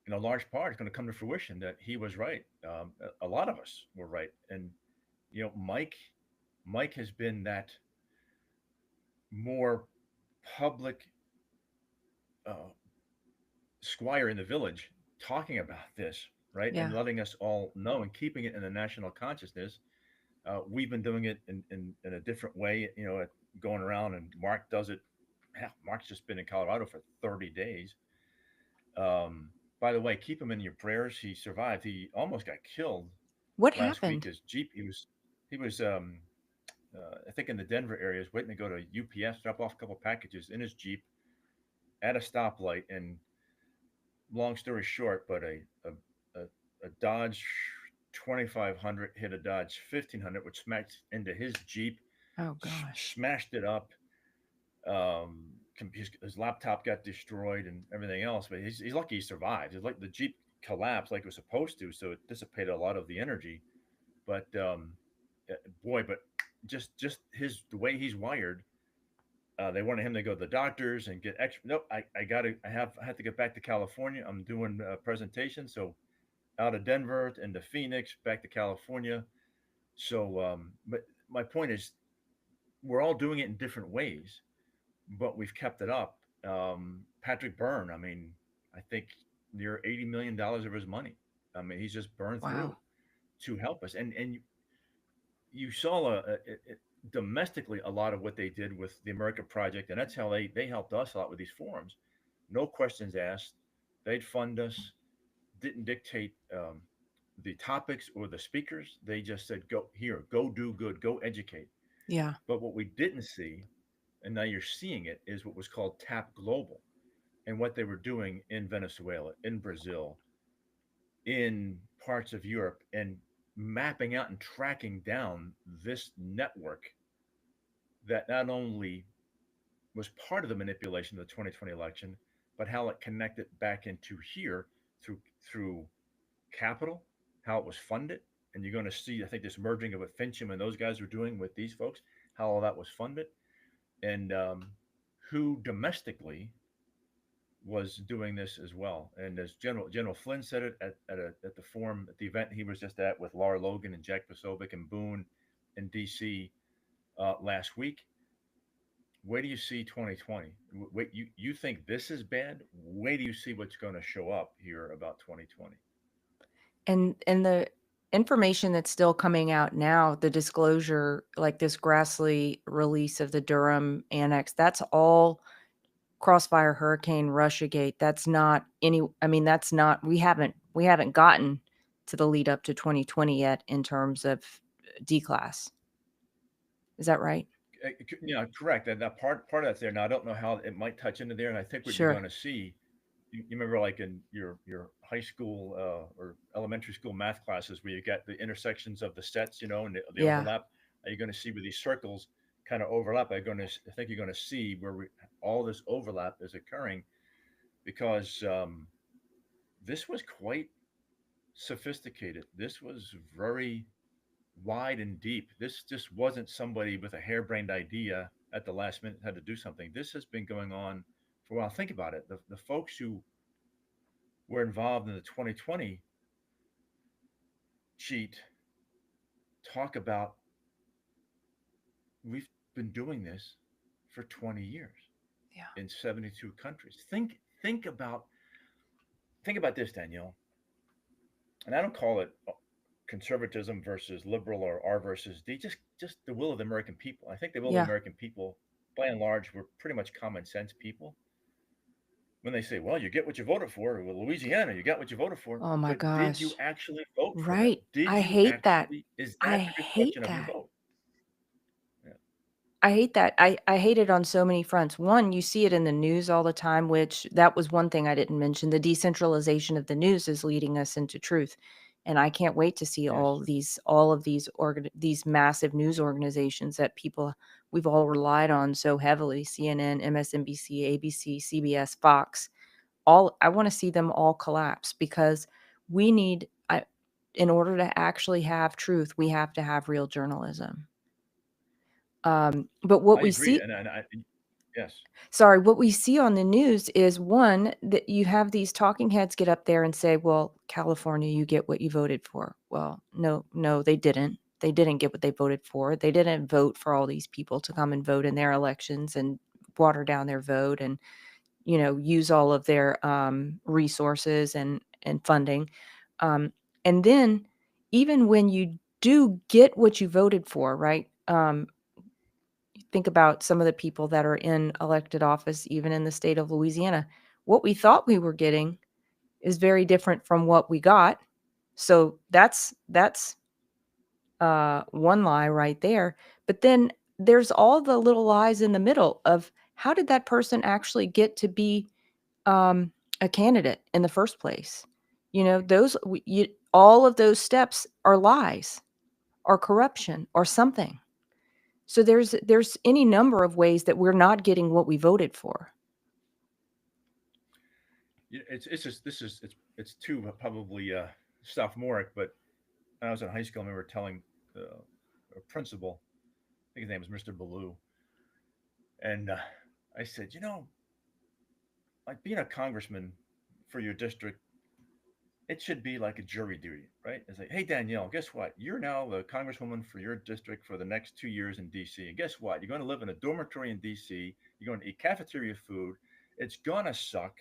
in a large part. It's going to come to fruition that he was right. A lot of us were right, and Mike has been that more public uh, squire in the village talking about this, right, and Yeah. letting us all know and keeping it in the national consciousness. We've been doing it in a different way, going around, and Mark does it. Hell, Mark's just been in Colorado for 30 days. By the way, keep him in your prayers. He survived. He almost got killed What last week. happened? His Jeep, he was I think in the Denver area, is waiting to go to UPS, drop off a couple packages in his Jeep at a stoplight, and long story short, but a a Dodge 2500 hit a Dodge 1500, which smacked into his Jeep, Oh gosh. smashed it up. His laptop got destroyed and everything else, but he's lucky he survived. It's like the Jeep collapsed like it was supposed to, so it dissipated a lot of the energy. But boy, but just his the way he's wired, they wanted him to go to the doctors and get extra. Nope, I have to get back to California. I'm doing a presentation, so out of Denver into Phoenix, back to California. So, but my point is, we're all doing it in different ways, but we've kept it up. Patrick Byrne, I mean, I think near $80 million of his money. I mean, he's just burned through Wow. to help us. And you saw domestically a lot of what they did with the America Project, and that's how they helped us a lot with these forums. No questions asked. They'd fund us. Didn't dictate the topics or the speakers. They just said, "Go here, go do good, go educate." Yeah. But what we didn't see, and now you're seeing it, is what was called Tap Global, and what they were doing in Venezuela, in Brazil, in parts of Europe, and mapping out and tracking down this network that not only was part of the manipulation of the 2020 election, but how it connected back into here through capital, how it was funded. And you're going to see, I think, this merging of what Fincham and those guys are doing with these folks, how all that was funded, and who domestically was doing this as well. And as General Flynn said it at the forum at the event he was just at with Lara Logan and Jack Posobiec and Boone in D.C. Last week. Where do you see 2020? Wait, you think this is bad? Wait do you see what's going to show up here about 2020? And the information that's still coming out now, the disclosure, like this Grassley release of the Durham annex, that's all Crossfire, Hurricane, Russiagate. That's not any. I mean, that's not. We haven't gotten to the lead up to 2020 yet in terms of D-class. Is that right? Yeah, correct. That part of that's there. Now I don't know how it might touch into there, and I think what you're Sure. going to see, you remember like in your high school or elementary school math classes where you get the intersections of the sets, and the Yeah. overlap. Are you going to see where these circles kind of overlap? I think you're going to see where all this overlap is occurring because this was quite sophisticated. This was very wide and deep. This just wasn't somebody with a harebrained idea at the last minute had to do something. This has been going on for a while. Think about it. The folks who were involved in the 2020 cheat talk about we've been doing this for 20 years Yeah. in 72 countries. Think about this, Danielle. And I don't call it conservatism versus liberal or R versus D, just the will of the American people. I think the will of the Yeah. American people, by and large, were pretty much common sense people. When they say, "Well, you get what you voted for," well, Louisiana, you got what you voted for, Oh my but did you gosh. actually vote for them? Right. Did I you hate that. actually? Is I that the hate reflection of your that. vote? Yeah, I hate that. I hate it on so many fronts. One, you see it in the news all the time, which that was one thing I didn't mention. The decentralization of the news is leading us into truth. And I can't wait to see yes, these massive news organizations that we've all relied on so heavily, CNN, MSNBC, ABC, CBS, Fox. All I want to see them all collapse because we need I, in order to actually have truth, we have to have real journalism. But what I we agree, see and yes, Sorry, what we see on the news is, one, that you have these talking heads get up there and say, "Well, California, you get what you voted for." Well, no, no, they didn't. They didn't get what they voted for. They didn't vote for all these people to come and vote in their elections and water down their vote and, use all of their resources and funding. Um, and then even when you do get what you voted for, right? Think about some of the people that are in elected office, even in the state of Louisiana. What we thought we were getting is very different from what we got. So that's one lie right there. But then there's all the little lies in the middle of how did that person actually get to be a candidate in the first place? all of those steps are lies or corruption or something. So there's any number of ways that we're not getting what we voted for. It's just it's too probably sophomoric, but when I was in high school, I remember telling a principal, I think his name was Mr. Ballou, and I said, like being a congressman for your district, it should be like a jury duty, right? It's like, hey Danielle, guess what? You're now the congresswoman for your district for the next 2 years in D.C. And guess what? You're going to live in a dormitory in D.C. You're going to eat cafeteria food. It's gonna suck,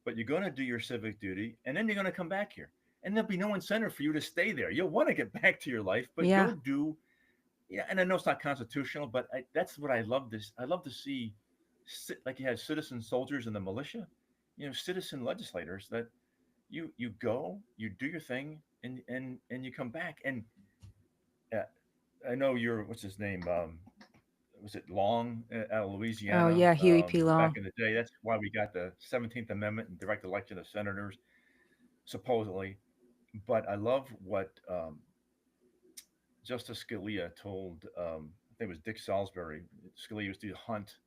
but you're going to do your civic duty, and then you're going to come back here. And there'll be no incentive for you to stay there. You'll want to get back to your life, but Yeah. go do. Yeah, and I know it's not constitutional, but that's what I love. I love to see, like you had citizen soldiers in the militia, citizen legislators that you go, you do your thing, and you come back. And uh, I know you're what's his name? Was it Long out of Oh Louisiana yeah, Huey P. back Long. in the day? That's why we got the 17th Amendment and direct election of senators, supposedly. But I love what Justice Scalia told. I think it was Dick Salisbury. Scalia used to hunt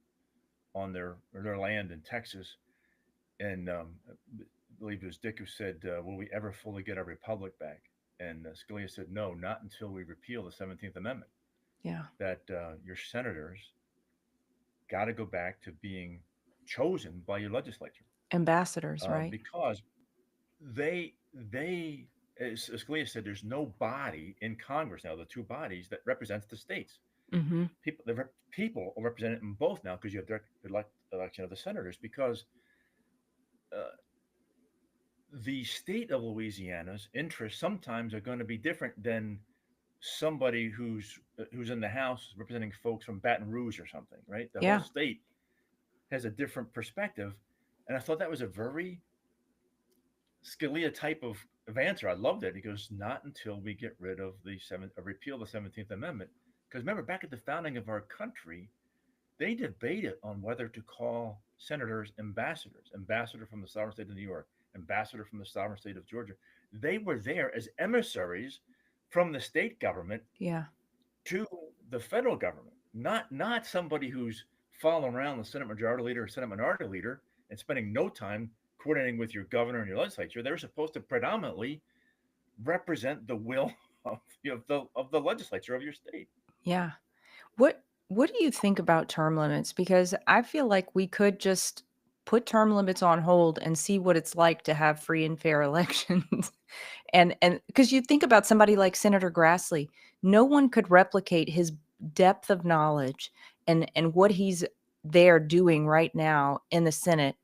on their land in Texas, and I believe it was Dick who said, "Will we ever fully get our republic back?" And Scalia said, "No, not until we repeal the 17th Amendment. Yeah. That your senators got to go back to being chosen by your legislature Ambassadors, right? because they." As Scalia said, there's no body in Congress now, the two bodies that represents the states. Mhm. People are represented in both now because you have direct election of the senators because uh, the state of Louisiana's interests sometimes are going to be different than somebody who's in the House representing folks from Baton Rouge or something, right? The whole Yeah. state has a different perspective, and I thought that was a very Scalia type of answer. I loved it. He goes, "Not until we get rid of repeal the 17th Amendment." Because remember, back at the founding of our country, they debated on whether to call senators ambassadors, ambassador from the sovereign state of New York, ambassador from the sovereign state of Georgia. They were there as emissaries from the state government Yeah. to the federal government, not somebody who's following around the Senate Majority Leader or Senate Minority Leader and spending no time coordinating with your governor and your legislature. They're supposed to predominantly represent the will of the legislature of your state. Yeah. What do you think about term limits? Because I feel like we could just put term limits on hold and see what it's like to have free and fair elections. And because you think about somebody like Senator Grassley, no one could replicate his depth of knowledge and what he's there doing right now in the Senate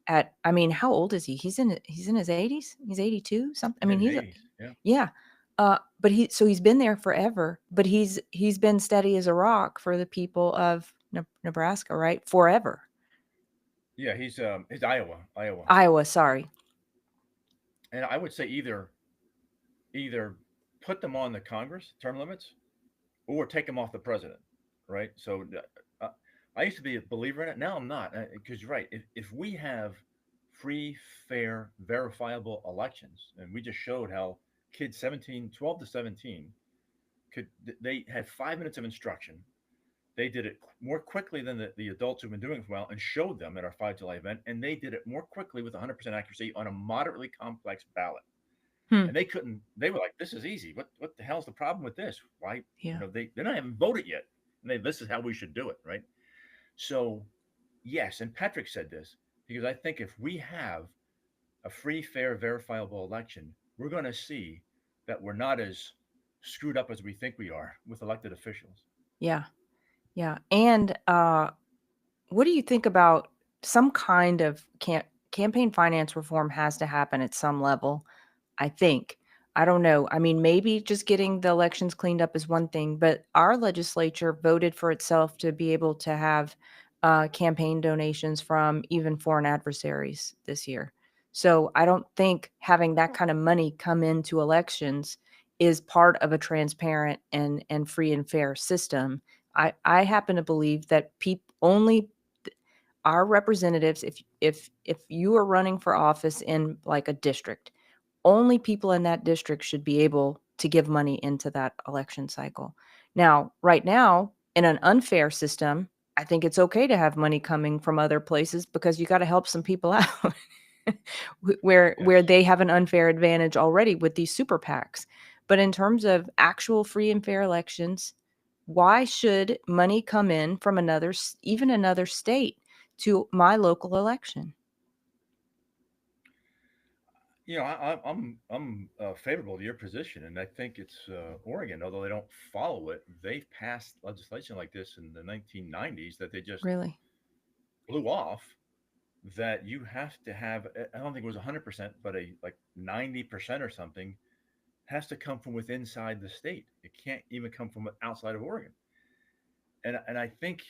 at, I mean, how old is he? He's in his 80s? He's 82, something. I In mean, his he's 80s, yeah. yeah. But he's been there forever, but he's been steady as a rock for the people of Nebraska, right? Forever. Yeah, he's Iowa. Iowa, sorry. And I would say either put them on the Congress term limits or take them off the president, right? So uh, I used to be a believer in it. Now I'm not because you're right. If we have free, fair, verifiable elections, and we just showed how kids 12 to 17 they had 5 minutes of instruction. They did it more quickly than the adults who've been doing it for a while and showed them at our 5 July event. And they did it more quickly with 100% accuracy on a moderately complex ballot. Hmm. And they were like, this is easy. What the hell's the problem with this? Why, Yeah. they're not even voted yet. And this is how we should do it, right? So, yes. And Patrick said this because I think if we have a free, fair, verifiable election, we're going to see that we're not as screwed up as we think we are with elected officials. Yeah. Yeah. And what do you think about some kind of campaign finance reform has to happen at some level, I think. I don't know. I mean, maybe just getting the elections cleaned up is one thing, but our legislature voted for itself to be able to have campaign donations from even foreign adversaries this year. So I don't think having that kind of money come into elections is part of a transparent and free and fair system. I happen to believe that only our representatives, if you are running for office in like a district, only people in that district should be able to give money into that election cycle. Now, right now, in an unfair system, I think it's okay to have money coming from other places because you got to help some people out where Yes. they have an unfair advantage already with these super PACs. But in terms of actual free and fair elections, why should money come in from even another state to my local election? I'm favorable to your position, and I think it's Oregon, although they don't follow it. They've passed legislation like this in the 1990s that they just Really? blew off. That you have to have, I don't think it was 100%, but a like 90% or something has to come from within inside the state. It can't even come from outside of Oregon. And I think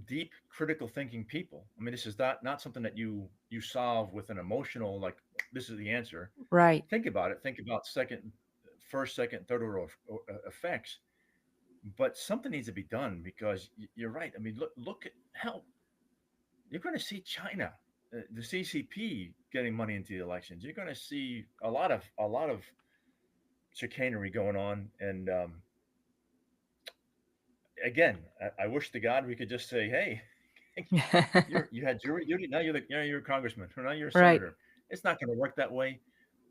deep critical thinking people. I mean, this is not something that you solve with an emotional like this is the answer. Right. Think about it. Think about first, second, third order effects. But something needs to be done because you're right. I mean, look at hell. You're going to see China, the CCP getting money into the elections. You're going to see a lot of chicanery going on. And again, I wish to God we could just say, hey, you had jury duty. Now you're a congressman, or now you're a Right. senator. It's not going to work that way,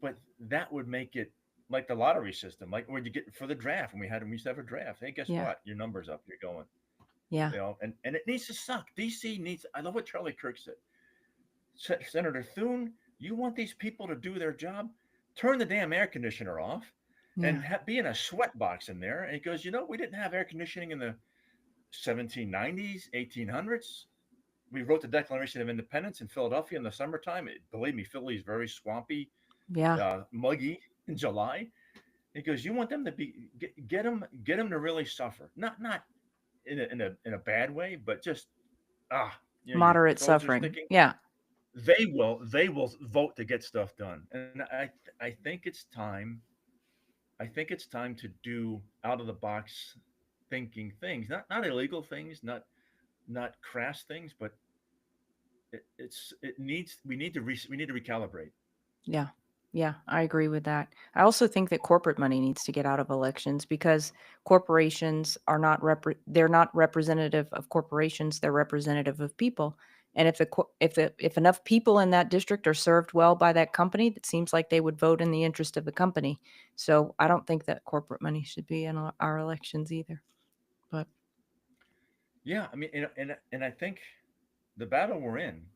but that would make it like the lottery system, like where you get for the draft. When we used to have a draft. Hey, guess Yeah. what? Your number's up. You're going. Yeah. And it needs to suck. DC needs. I love what Charlie Kirk said. Senator Thune, you want these people to do their job? Turn the damn air conditioner off, and Yeah. be in a sweat box in there. And he goes, we didn't have air conditioning in the 1790s, 1800s. We wrote the Declaration of Independence in Philadelphia in the summertime. Believe me, Philly is very swampy, Yeah. muggy in July. He goes, you want them to get them to really suffer, not in a bad way, but just your Moderate toes are suffering. sticking. Yeah. They will vote to get stuff done, and I think it's time. I think it's time to do out of the box thinking things, not illegal things, not crass things, but it needs we need to recalibrate. Yeah. Yeah, I agree with that. I also think that corporate money needs to get out of elections because corporations are not they're not representative of corporations, they're representative of people. And if enough people in that district are served well by that company, it seems like they would vote in the interest of the company. So I don't think that corporate money should be in our elections either. But Yeah, I mean, and I think the battle we're in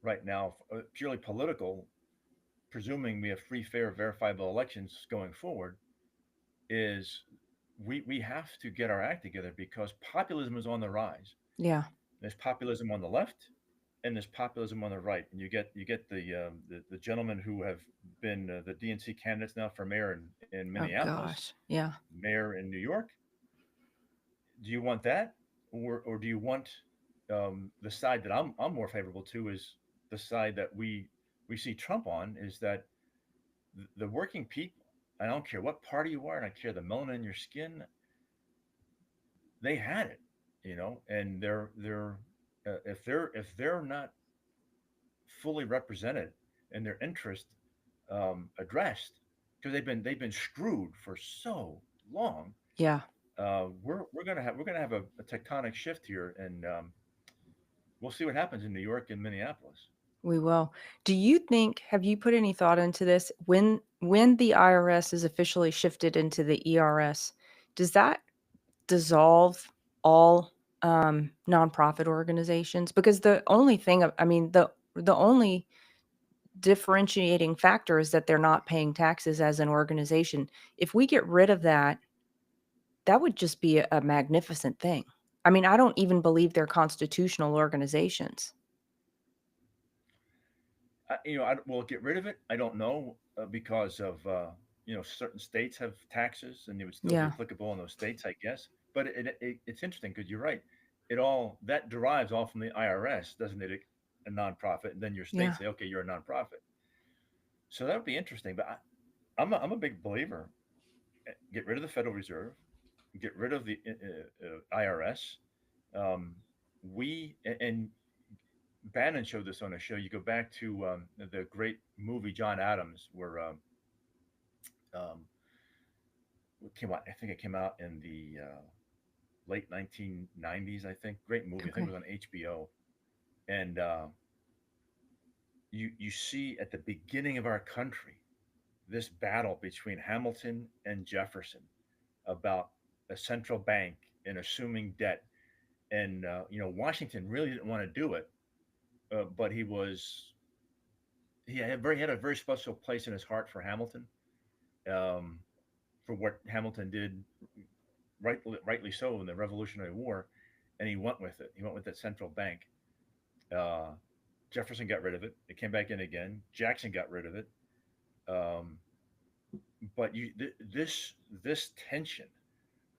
right now, purely political, presuming we have free, fair, verifiable elections going forward, is we have to get our act together because populism is on the rise. yeah. There's populism on the left, and there's populism on the right, and you get the gentlemen who have been the DNC candidates now for mayor in Oh Minneapolis, gosh. Yeah. mayor in New York. Do you want that, or do you want the side that I'm more favorable to is the side that we see Trump on is that the working people. I don't care what party you are, and I care the melanin in your skin. They had it, and if they're not fully represented and their interest addressed because they've been screwed for so long. Yeah. We're gonna have a tectonic shift here, and we'll see what happens in New York and Minneapolis. We will. Do you think have you put any thought into this? When the IRS is officially shifted into the ERS, does that dissolve all, nonprofit organizations? Because the only thing I mean, the only differentiating factor is that they're not paying taxes as an organization. If we get rid of that, that would just be a magnificent thing. I mean, I don't even believe they're constitutional organizations. We'll get rid of it. I don't know because of certain states have taxes, and it would still be Yeah. applicable in those states, I guess. But it's interesting because you're right. It all that derives all from the IRS, doesn't it? A nonprofit, and then your state Yeah. say, okay, you're a nonprofit. So that would be interesting. But I'm a big believer. Get rid of the Federal Reserve. Get rid of the IRS. We and Bannon showed this on a show. You go back to the great movie John Adams, where um, it came out. I think it came out in the late 1990s. I think great movie. I think it Okay. was on HBO. And you see at the beginning of our country this battle between Hamilton and Jefferson about a central bank and assuming debt. And Washington really didn't want to do it, but he had a very special place in his heart for Hamilton, um, for what Hamilton did, rightly so, in the Revolutionary War, and he went with it. He went with that central bank. Uh, Jefferson got rid of it. It came back in again. Jackson got rid of it. Um, but this tension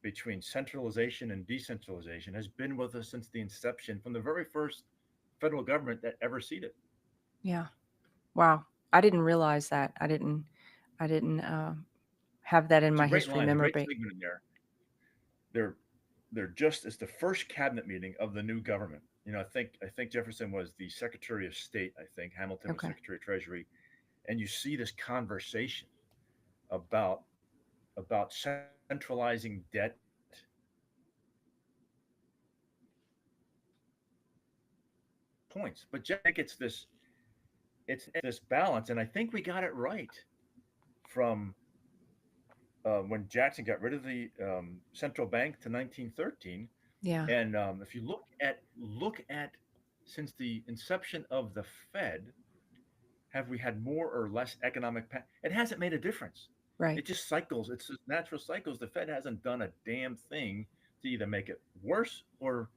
between centralization and decentralization has been with us since the inception, from the very first federal government that ever seated. Yeah. Wow. I didn't realize that. I didn't have that in It's a my great history line, a great memory. segment in there. They're they're just it's the first cabinet meeting of the new government. I think Jefferson was the Secretary of State. I think Hamilton was Okay. Secretary of Treasury, and you see this conversation about centralizing debt, points. But Jeff, I think it's this balance, and I think we got it right from when Jackson got rid of the central bank to 1913. Yeah. And if you look at since the inception of the Fed, have we had more or less economic? It hasn't made a difference. Right. It just cycles. It's just natural cycles. The Fed hasn't done a damn thing to either make it worse or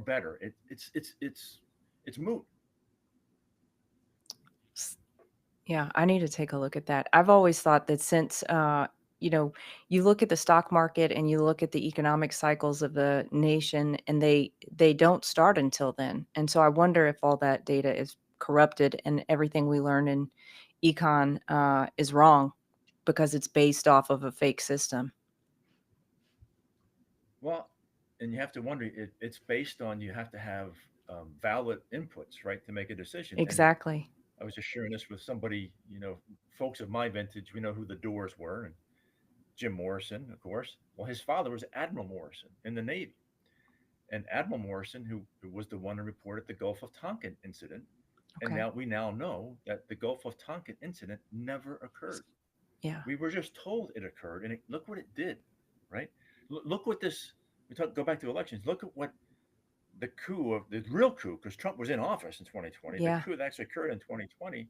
better. It's moot. S- Yeah, I need to take a look at that. I've always thought that since you know, you look at the stock market and you look at the economic cycles of the nation and they don't start until then. And so I wonder if all that data is corrupted and everything we learn in econ is wrong because it's based off of a fake system. Well, and you have to wonder. It's based on, you have to have valid inputs, right, to make a decision. And Exactly. I was just sharing this with somebody, folks of my vintage. We know who the Doors were, and Jim Morrison, of course. Well, his father was Admiral Morrison in the Navy, and Admiral Morrison, who was the one who reported the Gulf of Tonkin incident. And Okay. we now know that the Gulf of Tonkin incident never S- occurred. Yeah. We were just told it occurred, and look what it did, right? Look what this. Go back to elections. Look at what the real coup, because Trump was in office in 2020. The Yeah. coup that actually occurred in 2020.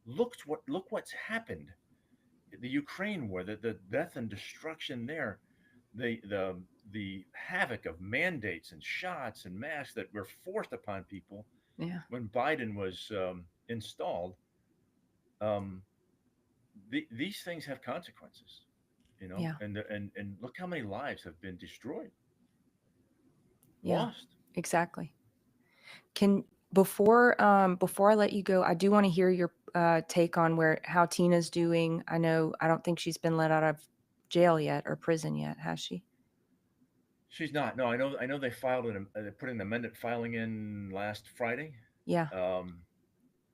Look what's happened. The Ukraine war, the death and destruction there, the the the havoc of mandates and shots and masks that were forced upon people Yeah. when Biden was installed. Um, these things have consequences, Yeah. and look how many lives have been destroyed, Yeah. lost. Exactly. Can before I let you go, I do want to hear your take on where how Tina's doing. I don't think she's been let out of jail yet or prison yet, has she? She's not. No, I know they filed they put an amended filing in last Friday. Yeah. um,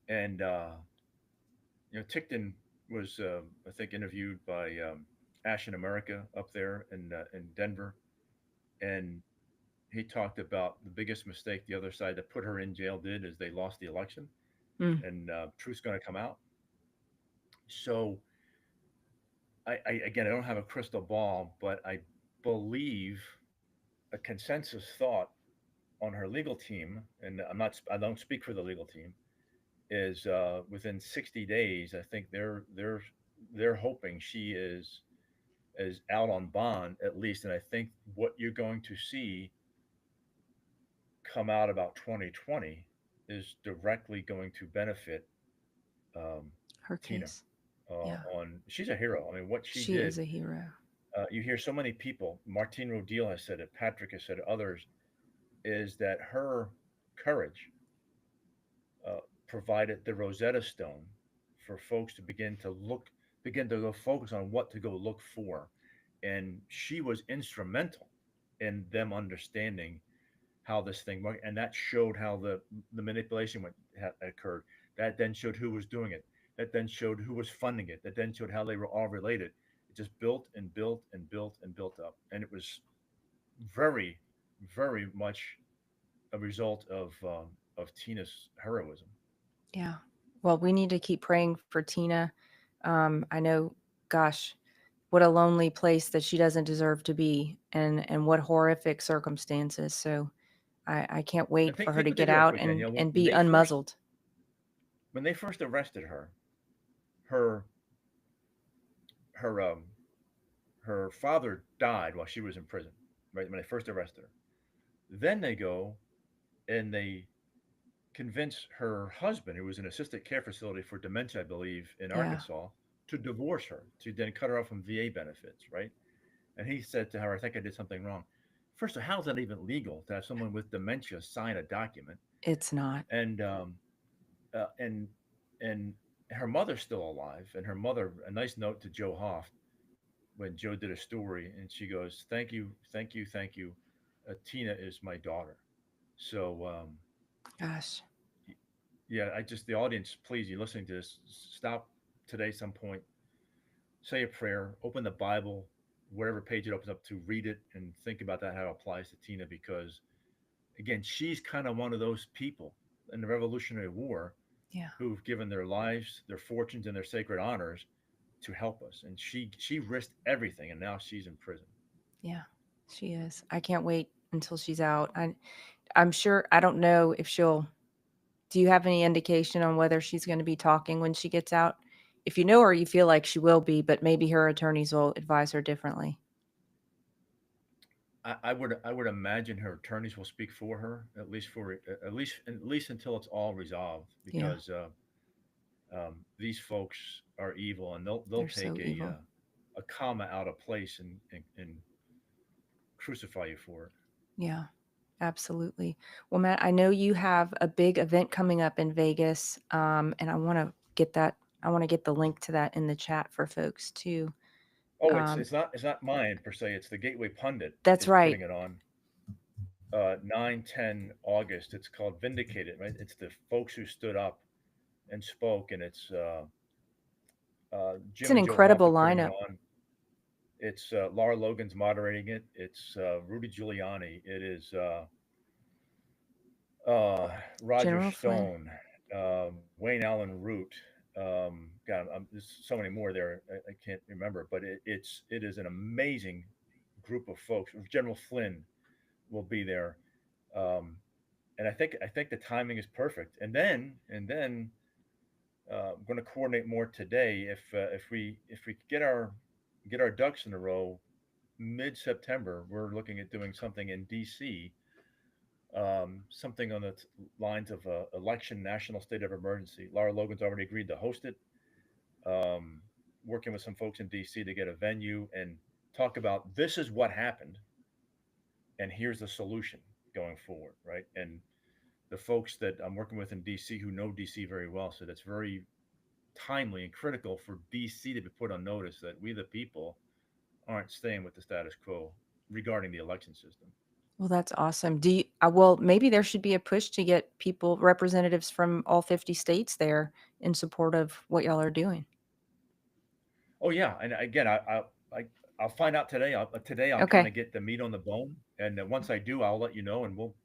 and Tickton was, I think, interviewed by Ash in America up there in Denver, and he talked about the biggest mistake the other side that put her in jail did is they lost the election, Mm, and truth's going to come out. So again, I don't have a crystal ball, but I believe a consensus thought on her legal team, and I don't speak for the legal team, is within 60 days. I think they're hoping she is out on bond at least, and I think what you're going to see come out about 2020 is directly going to benefit um, her Tina. case. Yeah. On She's a hero. I mean, what she She is did. a hero. You hear so many people. Martine Rodil has said it. Patrick has said it. Others, is that her courage uh, provided the Rosetta Stone for folks to begin to go focus on what to go look for, and she was instrumental in them understanding how this thing worked, and that showed how the manipulation occurred. That then showed who was doing it. That then showed who was funding it. That then showed how they were all related. It just built and built and built and built up, and it was very, very much a result of Tina's heroism. Yeah. Well, we need to keep praying for Tina. I know, gosh, what a lonely place that she doesn't deserve to be, and what horrific circumstances. So I can't And wait for think her think to what they get do real out quick, Danielle. and When be they first unmuzzled. when they first arrested her, her her her father died while she was in prison. Right when they first arrested her, then they go and they convince her husband, who was in an assisted care facility for dementia, I believe, in Yeah, Arkansas, to divorce her, to then cut her off from VA benefits, right? And he said to her, I think I did something wrong. First of all, how is that even legal to have someone with dementia sign a document? it's not. And uh, and and her mother's still alive, and her mother, a nice note to Joe Hoft when Joe did a story, and she goes, "Thank you, thank you, thank you. Tina is my daughter." So Gosh. yeah, I just the audience, please, you listening to this, stop today some point, say a prayer, open the Bible, whatever page it opens up to, read it, and think about that how it applies to Tina, because again, she's kind of one of those people in the Revolutionary War Yeah. who've given their lives, their fortunes, and their sacred honors to help us, and she risked everything, and now she's in prison. Yeah. She is. I can't wait until she's out. I'm sure I don't know if she'll do you have any indication on whether she's going to be talking when she gets out? If you know her, you feel like she will be, but maybe her attorneys will advise her differently. I would imagine her attorneys will speak for her, at least until it's all resolved, Yeah, because these folks are evil, and they'll they're so take evil. a comma out of place and crucify you for it. Yeah, absolutely. Well, Matt, I know you have a big event coming up in Vegas, and I want to get that. I want to get the link to that in the chat for folks too. Oh, it's Um, it's not mine per se. It's the Gateway Pundit that's is putting right, it on 9/10 August. It's called Vindicated, right? It's the folks who stood up and spoke, and it's it's Jim an and Joe Hoft incredible are putting it lineup. on. It's Laura Logan's moderating it. It's Rudy Giuliani. It is Roger General Flynn. Stone, Wayne Allen Root. God, there's so many more there. I can't remember, but it is an amazing group of folks. General Flynn will be there, um, and I think the timing is perfect. And then I'm going to coordinate more today. If we get our ducks in a row, mid September, we're looking at doing something in DC, something on the lines of election national state of emergency. Laura Logan's already agreed to host it. Um, Working with some folks in DC to get a venue and talk about this is what happened, and here's the solution going forward, right? And the folks that I'm working with in DC who know DC very well, so that's very timely and critical for DC to be put on notice that we, the people, aren't staying with the status quo regarding the election system. Well, that's awesome. Do you, well, maybe there should be a push to get people, representatives from all 50 states there in support of what y'all are doing. Oh yeah, and again, I I'll find out today. Today I'll kind Okay. of get the meat on the bone, and once I do, I'll let you know, and we'll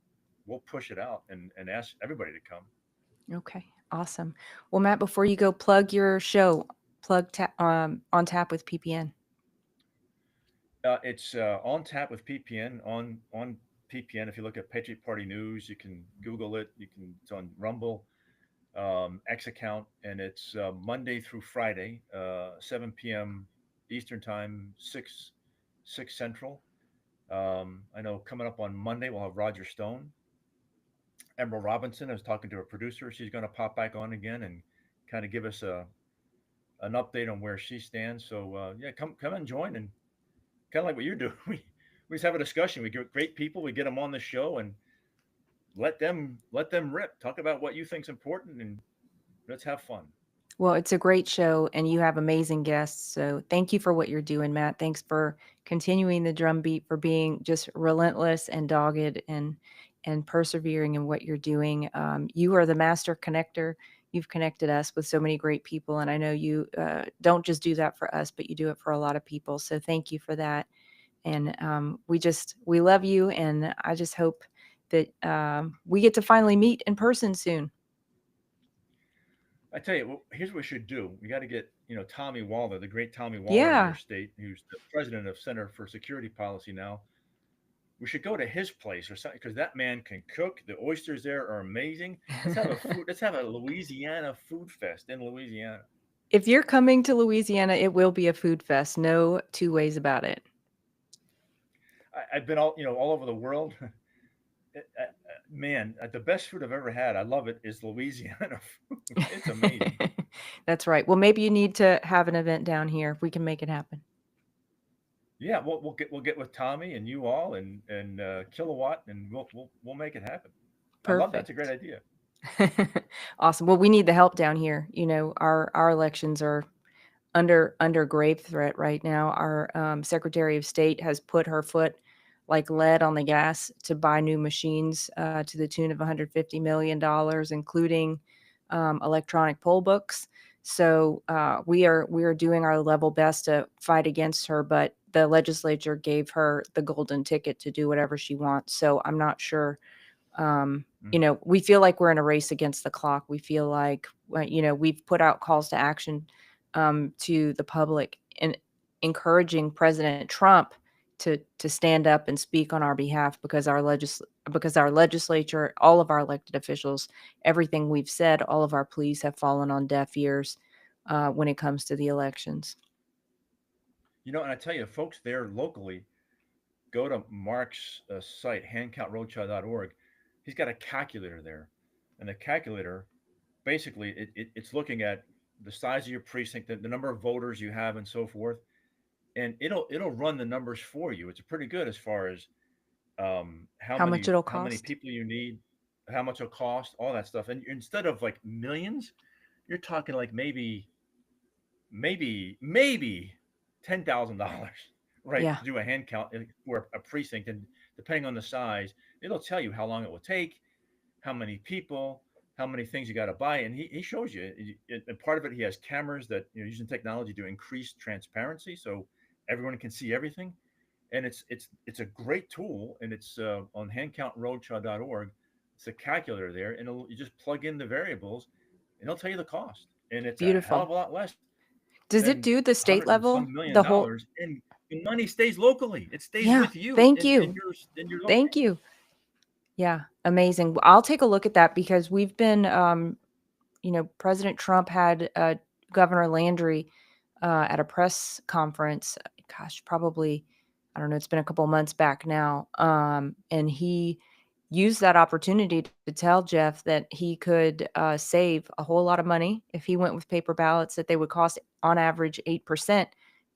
push it out and ask everybody to come. Okay. Awesome. Well, Matt, before you go, plug your show, on tap with PPN. It's on tap with PPN on PPN. If you look at Patriot Party News, you can Google it. It's on Rumble, X account, and it's Monday through Friday, 7 p.m. Eastern time, six Central. I know coming up on Monday we'll have Roger Stone, Emerald Robinson. I was talking to a producer. She's going to pop back on again and kind of give us an update on where she stands. So yeah, come and join, and kind of like what you do. We just have a discussion. We get great people. We get them on the show and let them rip. Talk about what you think's important, and let's have fun. Well, it's a great show and you have amazing guests. So thank you for what you're doing, Matt. Thanks for continuing the drumbeat, for being just relentless and dogged. And and persevering in what you're doing. You are the master connector. You've connected us with so many great people, and I know you don't just do that for us, but you do it for a lot of people. So thank you for that. And we love you, and I just hope that we get to finally meet in person soon. I tell you, well, here's what we should do. We got to get, Tommy Waller, the great Tommy Waller in your Yeah. state, who's the president of Center for Security Policy now. We should go to his place or something because that man can cook. The oysters there are amazing. Let's have a food. Let's have a Louisiana food fest in Louisiana. If you're coming to Louisiana, it will be a food fest. No two ways about it. I've been all over the world. Man, the best food I've ever had. I love it. Is Louisiana food. It's amazing. That's right. Well, maybe you need to have an event down here if we can make it happen. Yeah, we'll get with Tommy and you all and Kilowatt, and we'll make it happen. I love that. That's a great Perfect. idea. Awesome. Well, we need the help down here. Our elections are under grave threat right now. Our Secretary of State has put her foot like lead on the gas to buy new machines to the tune of $150 million, including electronic poll books. So we are doing our level best to fight against her, but the legislature gave her the golden ticket to do whatever she wants. So I'm not sure. We feel like we're in a race against the clock. We feel like we've put out calls to action to the public and encouraging President Trump to stand up and speak on our behalf because our legislature, all of our elected officials, everything we've said, all of our pleas have fallen on deaf ears when it comes to the elections. And I tell you, folks there locally, go to Mark's site, handcountroadshow.org. He's got a calculator there, and the calculator basically it's looking at the size of your precinct, the number of voters you have, and so forth, and it'll run the numbers for you. It's pretty good as far as how How much many it'll how many cost? people you need, how much it'll cost, all that stuff. And instead of like millions, you're talking like maybe $10,000, right, Yeah, to do a hand count for a precinct, and depending on the size, it'll tell you how long it will take, how many people, how many things you got to buy, and he shows you. And part of it, he has cameras that using technology to increase transparency, so everyone can see everything. And it's a great tool, and it's on handcountroadshow.org. It's a calculator there, and you just plug in the variables, and it'll tell you the cost, and it's a hell beautiful. of a lot less Does it than do the state hundred and level? some million The whole dollars, and the money stays locally. It stays Yeah, with you thank in you. your Thank location. you. Yeah, amazing. I'll take a look at that because we've been President Trump had Governor Landry at a press conference. Gosh, probably, I don't know, it's been a couple months back now. And he used that opportunity to tell Jeff that he could save a whole lot of money if he went with paper ballots, that they would cost on average 8%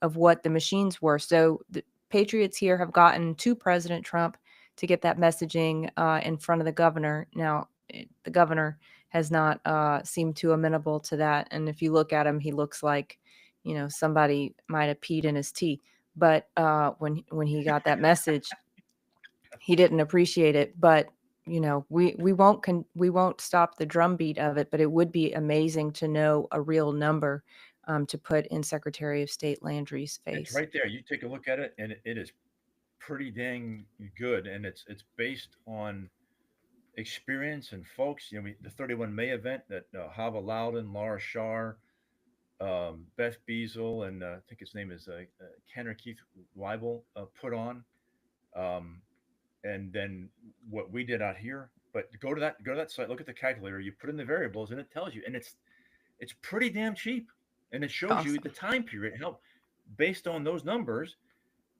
of what the machines were. So the Patriots here have gotten to President Trump to get that messaging in front of the governor. Now, the governor has not seemed too amenable to that. And if you look at him, he looks like, somebody might have peed in his tea. But when he got that message, he didn't appreciate it. But we won't stop the drumbeat of it. But it would be amazing to know a real number to put in Secretary of State Landry's It's face. right there. You take a look at it, and it is pretty dang good, and it's based on experience and folks. The 31 May event that Hava Loudon, Laura Shar, Beth Beazle, and I think his name is Kenner Keith Weibel put on, um, and then what we did out here. But go to that site, look at the calculator. You put in the variables, and it tells you, and it's pretty damn cheap, and it shows you the Awesome. time period, how based on those numbers,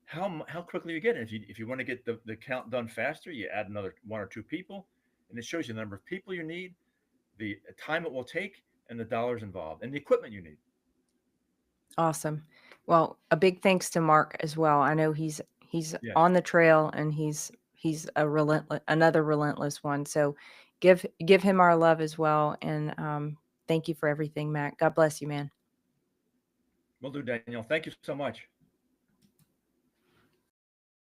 how quickly you get it. If you want to get the count done faster, you add another one or two people, and it shows you the number of people you need, the time it will take, and the dollars involved, and the equipment you need. Awesome. Well, a big thanks to Mark as well. I know he's Yes. on the trail and he's another relentless one. So give him our love as well. And thank you for everything, Matt. God bless you, man. Will do, Daniel. Thank you so much.